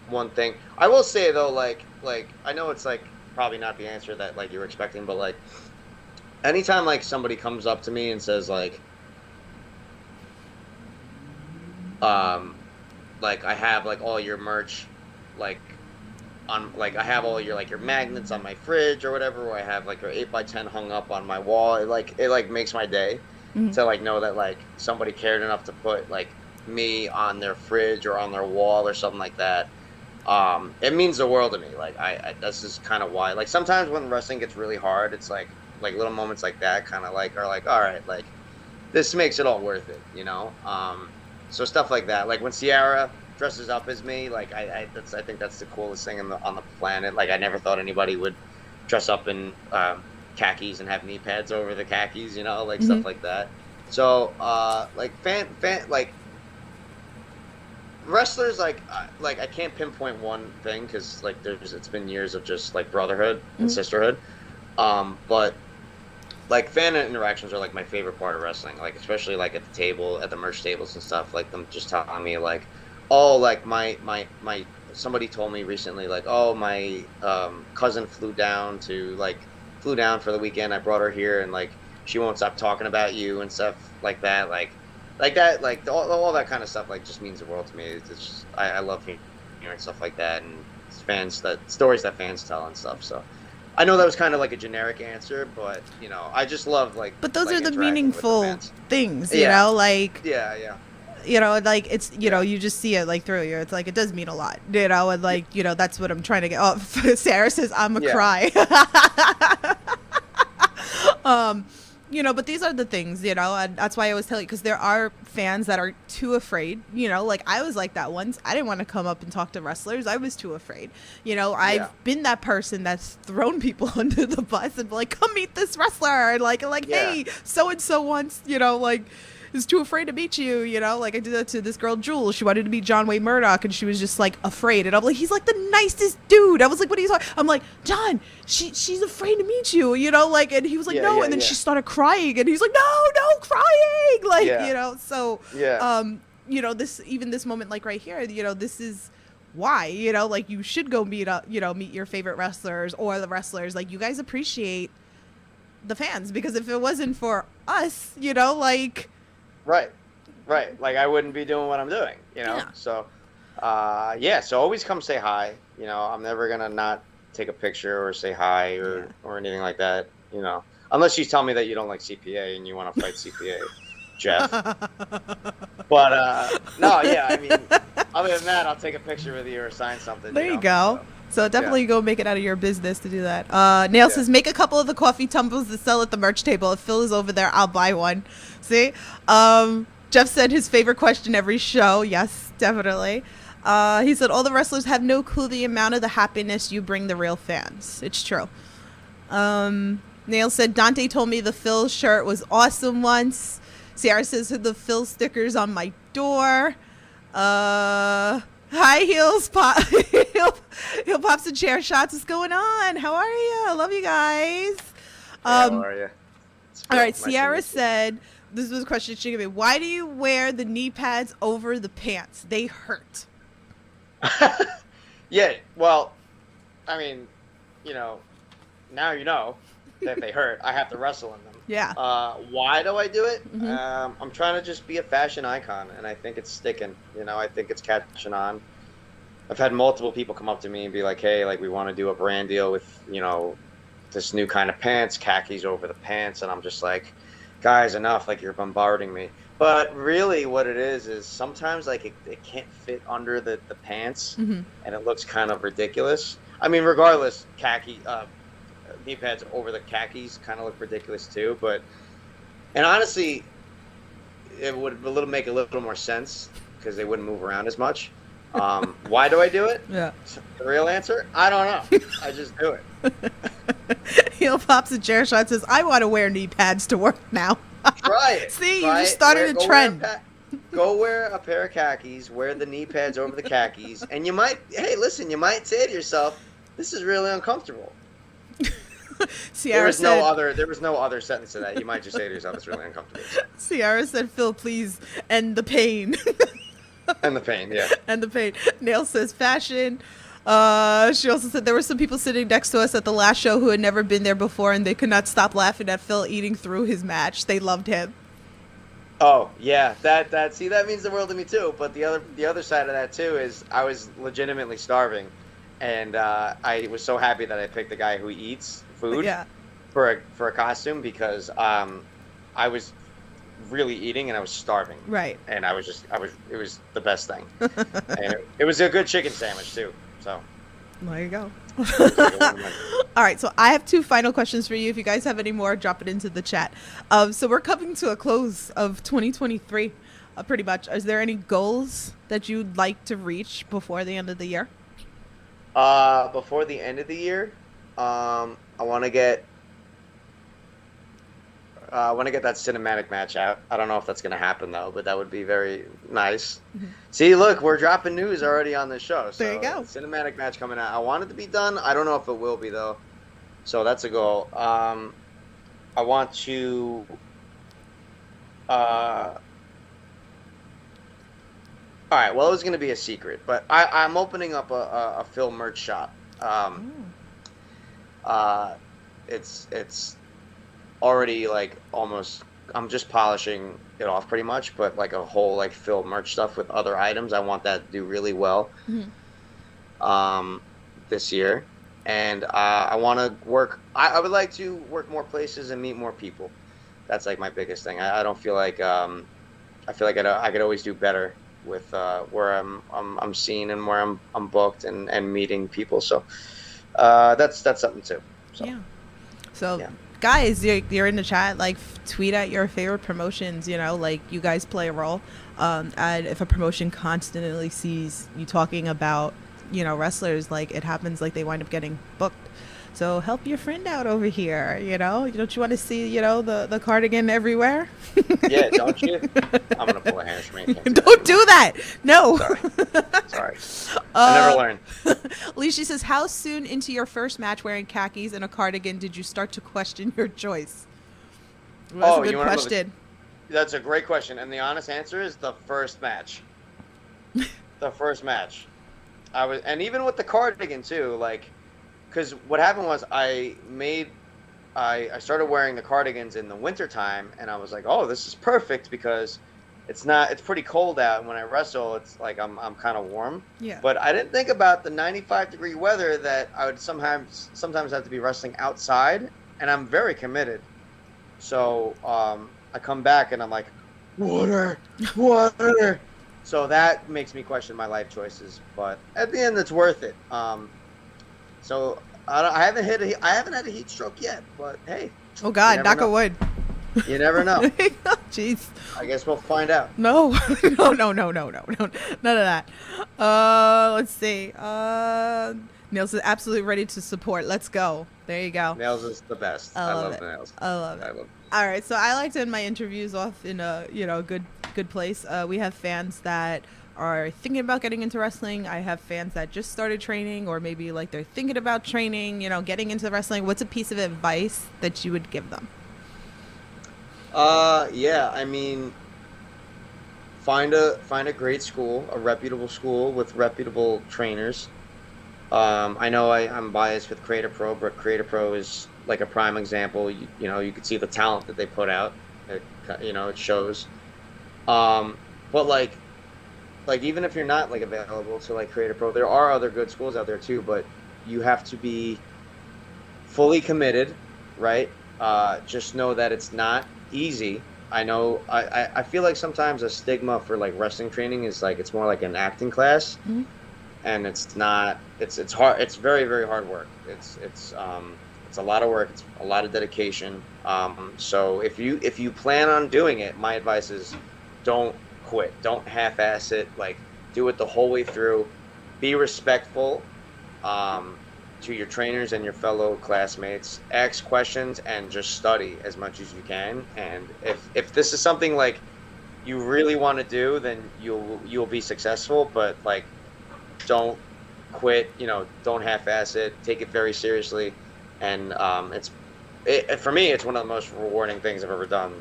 one thing. I will say though, like I know it's like probably not the answer that like you were expecting, but like anytime like somebody comes up to me and says like like I have like all your merch like on like I have all your like your magnets on my fridge or whatever, or I have like your 8x10 hung up on my wall. It like makes my day to like know that like somebody cared enough to put like me on their fridge or on their wall or something like that. It means the world to me. Like I that's just kind of why like sometimes when wrestling gets really hard, it's like little moments like that kind of like are like, all right, like this makes it all worth it, you know. So stuff like that, like when Sierra dresses up as me, like I think that's the coolest thing on the planet. Like I never thought anybody would dress up in khakis and have knee pads over the khakis, you know, like stuff like that. So like fan like wrestlers, like I can't pinpoint one thing because like it's been years of just like brotherhood and sisterhood, but like fan interactions are like my favorite part of wrestling, like especially like at the table, at the merch tables and stuff, like them just telling me like, oh, like my somebody told me recently like, oh, my cousin flew down for the weekend, I brought her here and like she won't stop talking about you and stuff like that, like that, like all that kind of stuff like just means the world to me. It's just I love hearing stuff like that and stories that fans tell and stuff. So I know that was kind of like a generic answer, but you know, I just love like. But those like, are the interacting meaningful with the fans. things, you know, like. Yeah. You know, like it's, you know, you just see it like through you. It's like it does mean a lot, you know, and like, you know, that's what I'm trying to get. Oh, Sarah says I'm a cry. You know, but these are the things, you know, and that's why I always tell you, because there are fans that are too afraid, you know, like I was like that once. I didn't want to come up and talk to wrestlers. I was too afraid. You know, I've been that person that's thrown people under the bus and be like, come meet this wrestler. And like, hey, so-and-so once, you know, like, is too afraid to meet you, you know, like I did that to this girl Jules. She wanted to meet John Wayne Murdoch and she was just like afraid, and I'm like, he's like the nicest dude. I was like, what are you talking? I'm like, John, she's afraid to meet you, you know, like, and he was like, no, and then she started crying and he's like, no crying, like, you know, so you know, this moment like right here, you know, this is why, you know, like you should go meet your favorite wrestlers or the wrestlers, like you guys appreciate the fans, because if it wasn't for us, you know, like Right. Like I wouldn't be doing what I'm doing, you know? Yeah. So, so always come say hi. You know, I'm never going to not take a picture or say hi or anything like that, you know, unless you tell me that you don't like CPA and you want to fight CPA. Jeff. But no, yeah, I mean, other than that, I'll take a picture with you or sign something. There you know? go. So definitely go make it out of your business to do that. Nail says, make a couple of the coffee tumblers to sell at the merch table. If Phil is over there, I'll buy one. See? Jeff said his favorite question every show. Yes, definitely. He said, all the wrestlers have no clue the amount of the happiness you bring the real fans. It's true. Nail said, Dante told me the Phil shirt was awesome once. Sierra says, the Phil stickers on my door. High heels pop. He'll pop some chair shots. What's going on? How are you? I love you guys. How are you? All right. Sierra said, this was a question she gave me. Why do you wear the knee pads over the pants? They hurt. Yeah. Well, I mean, now you know that they hurt. I have to wrestle in them. Yeah. Why do I do it? Mm-hmm. I'm trying to just be a fashion icon, and I think it's sticking. I think it's catching on. I've had multiple people come up to me and be like, hey, like, we want to do a brand deal with, this new kind of pants, khakis over the pants. And I'm just like, guys, enough. Like, you're bombarding me. But really what it is sometimes, like, it can't fit under the pants, Mm-hmm. and it looks kind of ridiculous. I mean, regardless, knee pads over the khakis kind of look ridiculous too, and honestly, it would make a little more sense because they wouldn't move around as much. Why do I do it? Yeah. The real answer, I don't know. I just do it. Heel pops a chair shot, says, I want to wear knee pads to work now. Try it. See, Try you just it. started a trend. Go wear a pair of khakis, wear the knee pads over the khakis, and you might say to yourself, this is really uncomfortable. There was no other sentence to that. You might just say to yourself, it's really uncomfortable. Sierra said, Phil, please end the pain. And the pain, yeah. And the pain. Nail says, fashion. She also said there were some people sitting next to us at the last show who had never been there before, and they could not stop laughing at Phil eating through his match. They loved him. Oh, yeah. That means the world to me too. But the other side of that too is I was legitimately starving, and I was so happy that I picked the guy who eats food for a costume because I was really eating and I was starving. Right. And it was the best thing. And it was a good chicken sandwich too. So there you go. All right, so I have 2 final questions for you. If you guys have any more, drop it into the chat. So we're coming to a close of 2023, pretty much. Is there any goals that you'd like to reach before the end of the year? Before the end of the year, I want to get that cinematic match out. I don't know if that's going to happen though, but that would be very nice. Mm-hmm. See, look, we're dropping news already on this show. So there you go. Cinematic match coming out. I want it to be done. I don't know if it will be though. So that's a goal. I want to. All right. Well, it was going to be a secret, but I'm opening up a Phil merch shop. It's already like almost. I'm just polishing it off pretty much, but like a whole like Phil merch stuff with other items. I want that to do really well. Mm-hmm. This year, and I want to work. I would like to work more places and meet more people. That's like my biggest thing. I don't feel like I feel like I could always do better with where I'm seen and where I'm booked and meeting people. So that's something too. So, yeah. So guys, you're in the chat. Like, tweet at your favorite promotions. Like, you guys play a role. And if a promotion constantly sees you talking about wrestlers, like, it happens, like, they wind up getting booked. So help your friend out over here, Don't you want to see, the cardigan everywhere? Yeah, don't you? I'm going to pull a hamstring. Don't do that. No. Sorry. I never learned. Alicia says, how soon into your first match wearing khakis and a cardigan did you start to question your choice? Well, that's a good question. That's a great question. And the honest answer is the first match. The first match. And even with the cardigan too, like, because what happened was I started wearing the cardigans in the wintertime, and I was like, oh, this is perfect because it's pretty cold out, and when I wrestle, it's like I'm kind of warm. Yeah. But I didn't think about the 95-degree weather that I would sometimes have to be wrestling outside, and I'm very committed. So I come back and I'm like, water, water. So that makes me question my life choices, but at the end, it's worth it. So I haven't had a heat stroke yet, but hey, Oh God, knock on know. wood. You never know. Jeez. I guess we'll find out. No, no, no, no, no, no, no, none of that. Let's see. Nails is absolutely ready to support. Let's go. There you go. Nails is the best. I love Nails. I love it. I love. All right, so I like to end my interviews off in a good place. We have fans that are thinking about getting into wrestling. I have fans that just started training, or maybe like they're thinking about training. Getting into wrestling. What's a piece of advice that you would give them? Yeah. I mean, find a great school, a reputable school with reputable trainers. I know I'm biased with Creator Pro, but Creator Pro is like a prime example. You can see the talent that they put out. It shows. But like even if you're not like available to like Creator Pro, there are other good schools out there too. But you have to be fully committed, right? Just know that it's not easy. I know. I feel like sometimes a stigma for like wrestling training is like it's more like an acting class. Mm-hmm. And it's not. It's hard. It's very, very hard work. It's a lot of work. It's a lot of dedication. So if you plan on doing it, my advice is don't quit. Don't half-ass it. Like do it the whole way through. Be respectful to your trainers and your fellow classmates. Ask questions and just study as much as you can. And if this is something like you really want to do, then you'll be successful. But like, don't quit, don't half-ass it, take it very seriously. And for me, it's one of the most rewarding things I've ever done.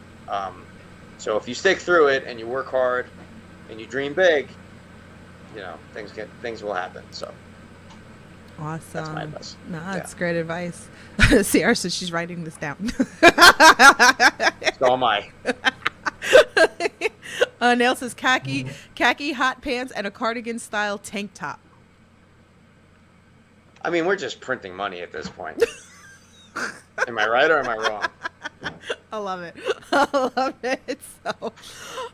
So if you stick through it and you work hard and you dream big, things will happen. So awesome. That's my advice. No, that's great advice. Sierra says she's writing this down. So am I. Nail says khaki hot pants and a cardigan style tank top. I mean, we're just printing money at this point. Am I right or am I wrong? I love it. I love it. So,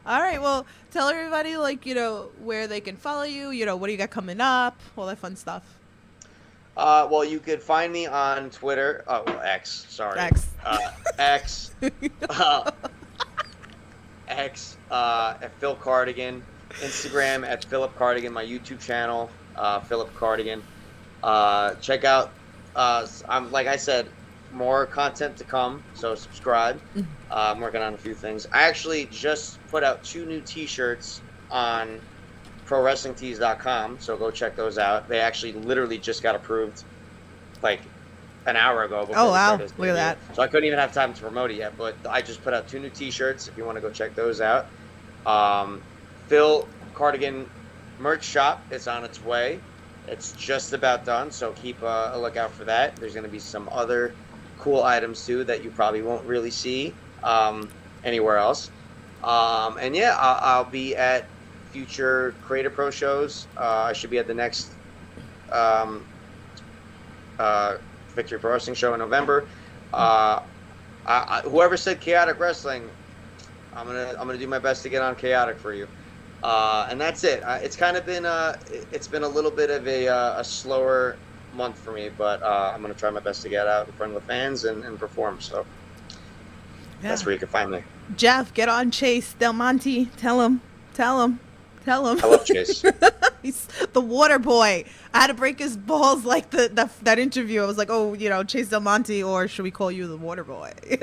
all right. Well, tell everybody where they can follow you. What do you got coming up? All that fun stuff. Well, you could find me on Twitter. Oh, well, X. Sorry. X. X. X at Phil Cardigan, Instagram at Phillip Cardigan, my YouTube channel, Phillip Cardigan. Check out, like I said, more content to come, so subscribe. I'm working on a few things. I actually just put out 2 new t-shirts on ProWrestlingTees.com, so go check those out. They actually literally just got approved like an hour ago. Oh wow, look at that. So I couldn't even have time to promote it yet, but I just put out 2 new t-shirts if you want to go check those out. Phil Cardigan merch shop is on its way. It's just about done, so keep a lookout for that. There's going to be some other cool items too that you probably won't really see anywhere else. And yeah, I'll be at future Creator Pro shows. I should be at the next Victory Pro Wrestling show in November. Whoever said Chaotic Wrestling, I'm gonna do my best to get on Chaotic for you. And that's it. It's kind of been it's been a little bit of a slower month for me, but I'm gonna try my best to get out in front of the fans and perform. So that's where you can find me. Jeff, get on Chase Del Monte. Tell him. I love Chase. He's the water boy. I had to break his balls like that interview. I was like, oh, Chase Del Monte, or should we call you the water boy? So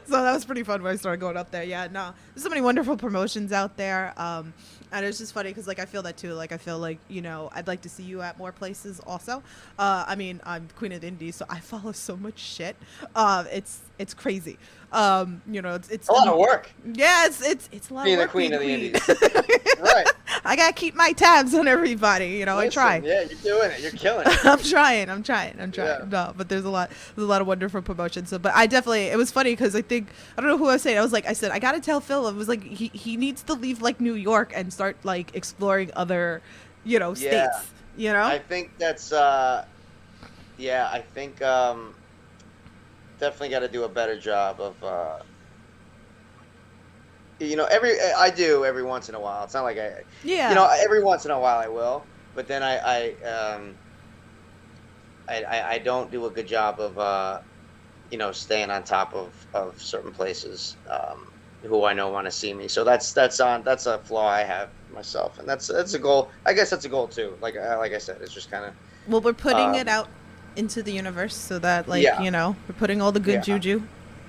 that was pretty fun when I started going up there. Yeah, no, there's so many wonderful promotions out there. And it's just funny because I feel that too. I feel like I'd like to see you at more places also. I mean, I'm Queen of the Indies, so I follow so much shit. It's crazy. It's a lot of work. Yeah, it's a lot being of work. Being the Queen of the Indies. Right. I gotta keep my tabs on everybody. Listen, I try. Yeah, you're doing it. You're killing it. I'm trying. Yeah. No, but there's a lot of wonderful promotions. So, but it was funny because I don't know who I was saying. I said I gotta tell Phil. It was like he needs to leave New York and start exploring other, states. I think that's I think definitely got to do a better job of I do every once in a while. It's not like Yeah. every once in a while I will, but then I don't do a good job of staying on top of certain places who I know want to see me. So that's a flaw I have myself, and that's a goal. I guess that's a goal too. Like I said, it's just kind of. Well, we're putting it out into the universe so that we're putting all the good juju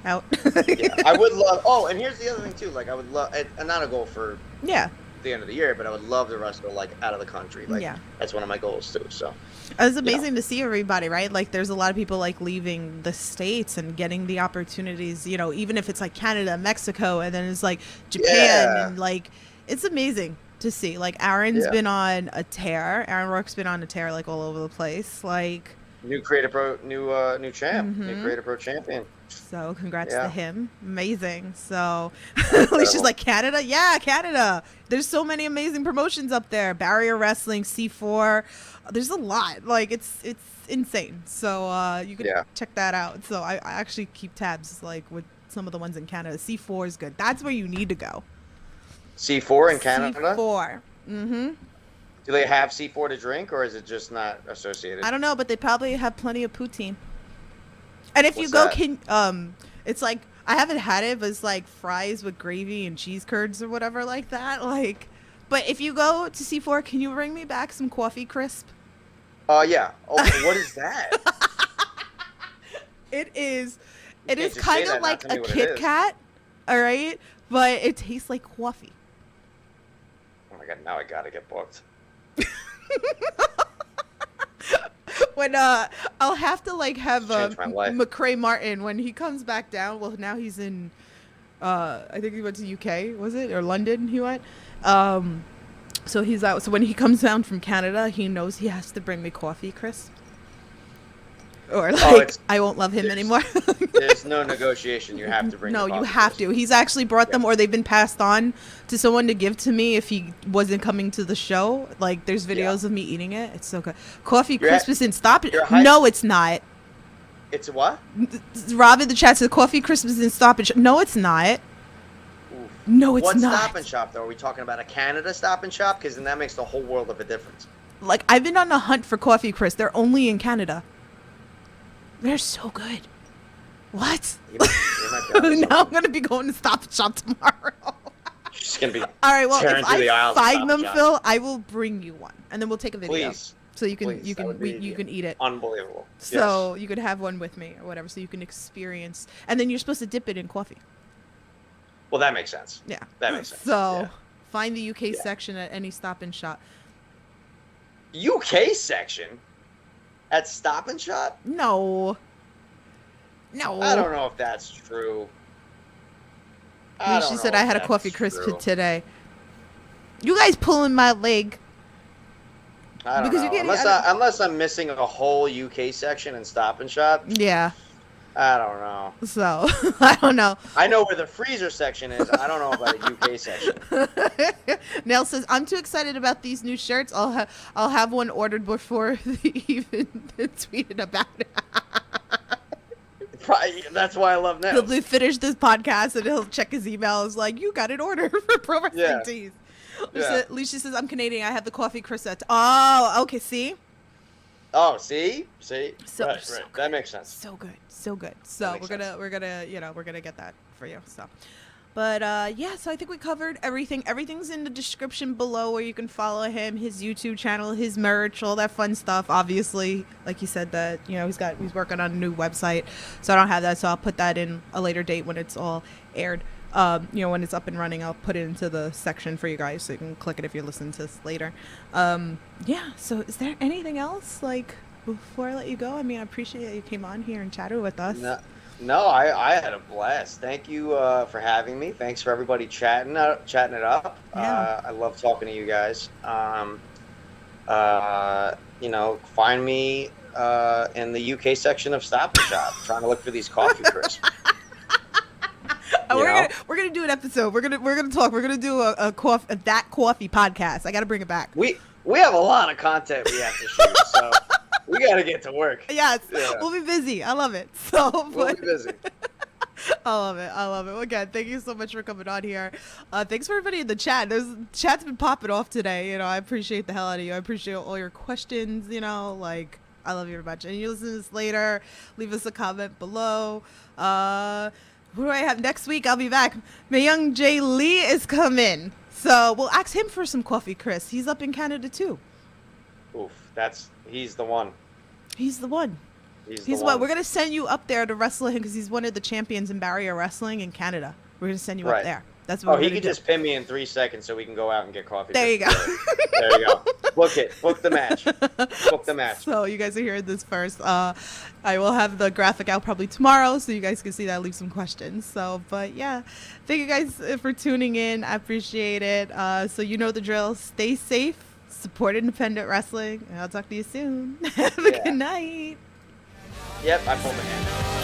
out. Yeah, I would love. Oh, and here's the other thing too. Like I would love, and not a goal for the end of the year, but I would love to wrestle like out of the country. Like that's one of my goals too. So it's amazing to see everybody, right? Like there's a lot of people like leaving the States and getting the opportunities, even if it's like Canada, Mexico, and then it's like Japan and like it's amazing to see. Like Aaron's been on a tear. Aaron Rourke's been on a tear like all over the place. Like new Creative Pro, new champ, new Creative Pro champion. So congrats to him. Amazing. So at least she's like, Canada? Yeah, Canada. There's so many amazing promotions up there. Barrier Wrestling, C4. There's a lot. Like it's insane. So you can check that out. So I actually keep tabs like with some of the ones in Canada. C4 is good. That's where you need to go. C4 in Canada? C4. Mm-hmm. Do they have C4 to drink, or is it just not associated? I don't know, but they probably have plenty of poutine. And if you go, it's like, I haven't had it, but it's like fries with gravy and cheese curds or whatever like that. Like, but if you go to C4, can you bring me back some coffee crisp? Yeah. Oh, what is that? It is kind of like a Kit Kat, all right? But it tastes like coffee. Oh my God, now I gotta get booked. When I'll have to like have McCray Martin when he comes back down. Well, now he's in I think he went to UK, was it, or London? He went. So he's out. So when he comes down from Canada, he knows he has to bring me coffee crisp, or like I won't love him anymore. There's no negotiation. You have to bring. No, you have to. He's actually brought them, or they've been passed on to someone to give to me if he wasn't coming to the show. Like there's videos of me eating it. It's so good. Coffee crisp is in Stop It. No, it's not. It's what? Rob in the chat said coffee crisp is in Stop It. No, it's not. Oof. No, it's not. not. What Stop and Shop though? Are we talking about a Canada Stop and Shop? Because then that makes the whole world of a difference. Like I've been on a hunt for coffee crisp. They're only in Canada. They're so good. What? Now I'm gonna be going to Stop and Shop tomorrow. She's gonna be. All right. Well, if I find them, Phil, I will bring you one, and then we'll take a video. Please. So you can eat it. Unbelievable. So you could have one with me or whatever, so you can experience, and then you're supposed to dip it in coffee. Well, that makes sense. Yeah. That makes sense. So find the UK section at any Stop and Shop. UK section? At Stop and Shop? No. I don't know if that's true. She said I had a coffee crisp today. You guys pulling my leg. I don't know. Unless I'm missing a whole UK section in Stop and Shop. Yeah. I don't know. So, I don't know. I know where the freezer section is. I don't know about a UK section. Nell says, I'm too excited about these new shirts. I'll have one ordered before they even tweeted about it. That's why I love Nell. He'll finish this podcast and he'll check his email. It's like, you got an order for Pro Wrestling Tees. Alicia says, I'm Canadian. I have the coffee crisp. Oh, okay. See? Oh, see? So right. Good. That makes sense. So good. So we're gonna get that for you. So, but so I think we covered everything. Everything's in the description below where you can follow him, his YouTube channel, his merch, all that fun stuff. Obviously, like he said that he's working on a new website, so I don't have that. So I'll put that in a later date when it's all aired. When it's up and running, I'll put it into the section for you guys so you can click it if you're listening to this later. So is there anything else, like, before I let you go? I mean, I appreciate that you came on here and chatted with us. No, I had a blast. Thank you for having me. Thanks for everybody chatting it up. Yeah. I love talking to you guys. Find me in the UK section of Stop and Shop, trying to look for these coffee crisps. We're gonna do an episode. We're gonna talk. We're gonna do a coffee podcast. I gotta bring it back. We have a lot of content we have to shoot, so we gotta get to work. Yes, we'll be busy. I love it. So we'll be busy. I love it. I love it. Well, again, thank you so much for coming on here. Thanks for everybody in the chat. Chat's been popping off today. You know, I appreciate the hell out of you. I appreciate all your questions. You know, like, I love you very much. And you listen to this later, leave us a comment below. Who do I have next week? I'll be back. My young Jay Lee is coming. So we'll ask him for some coffee, Chris. He's up in Canada too. Oof, he's the one. He's the one. He's He's the what? one. We're going to send you up there to wrestle him because he's one of the champions in barrier wrestling in Canada. We're going to send you up Right. there. That's what Oh, we're he going to could do. just pin me in 3 seconds so we can go out and get coffee. There you go. There you go. Book it. Book the match. Book the match. So you guys are hearing this first. I will have the graphic out probably tomorrow so you guys can see that, leave some questions. So, but yeah, thank you guys for tuning in. I appreciate it. So you know the drill. Stay safe, support independent wrestling, and I'll talk to you soon. Have a good night. Yep, I pulled the hand.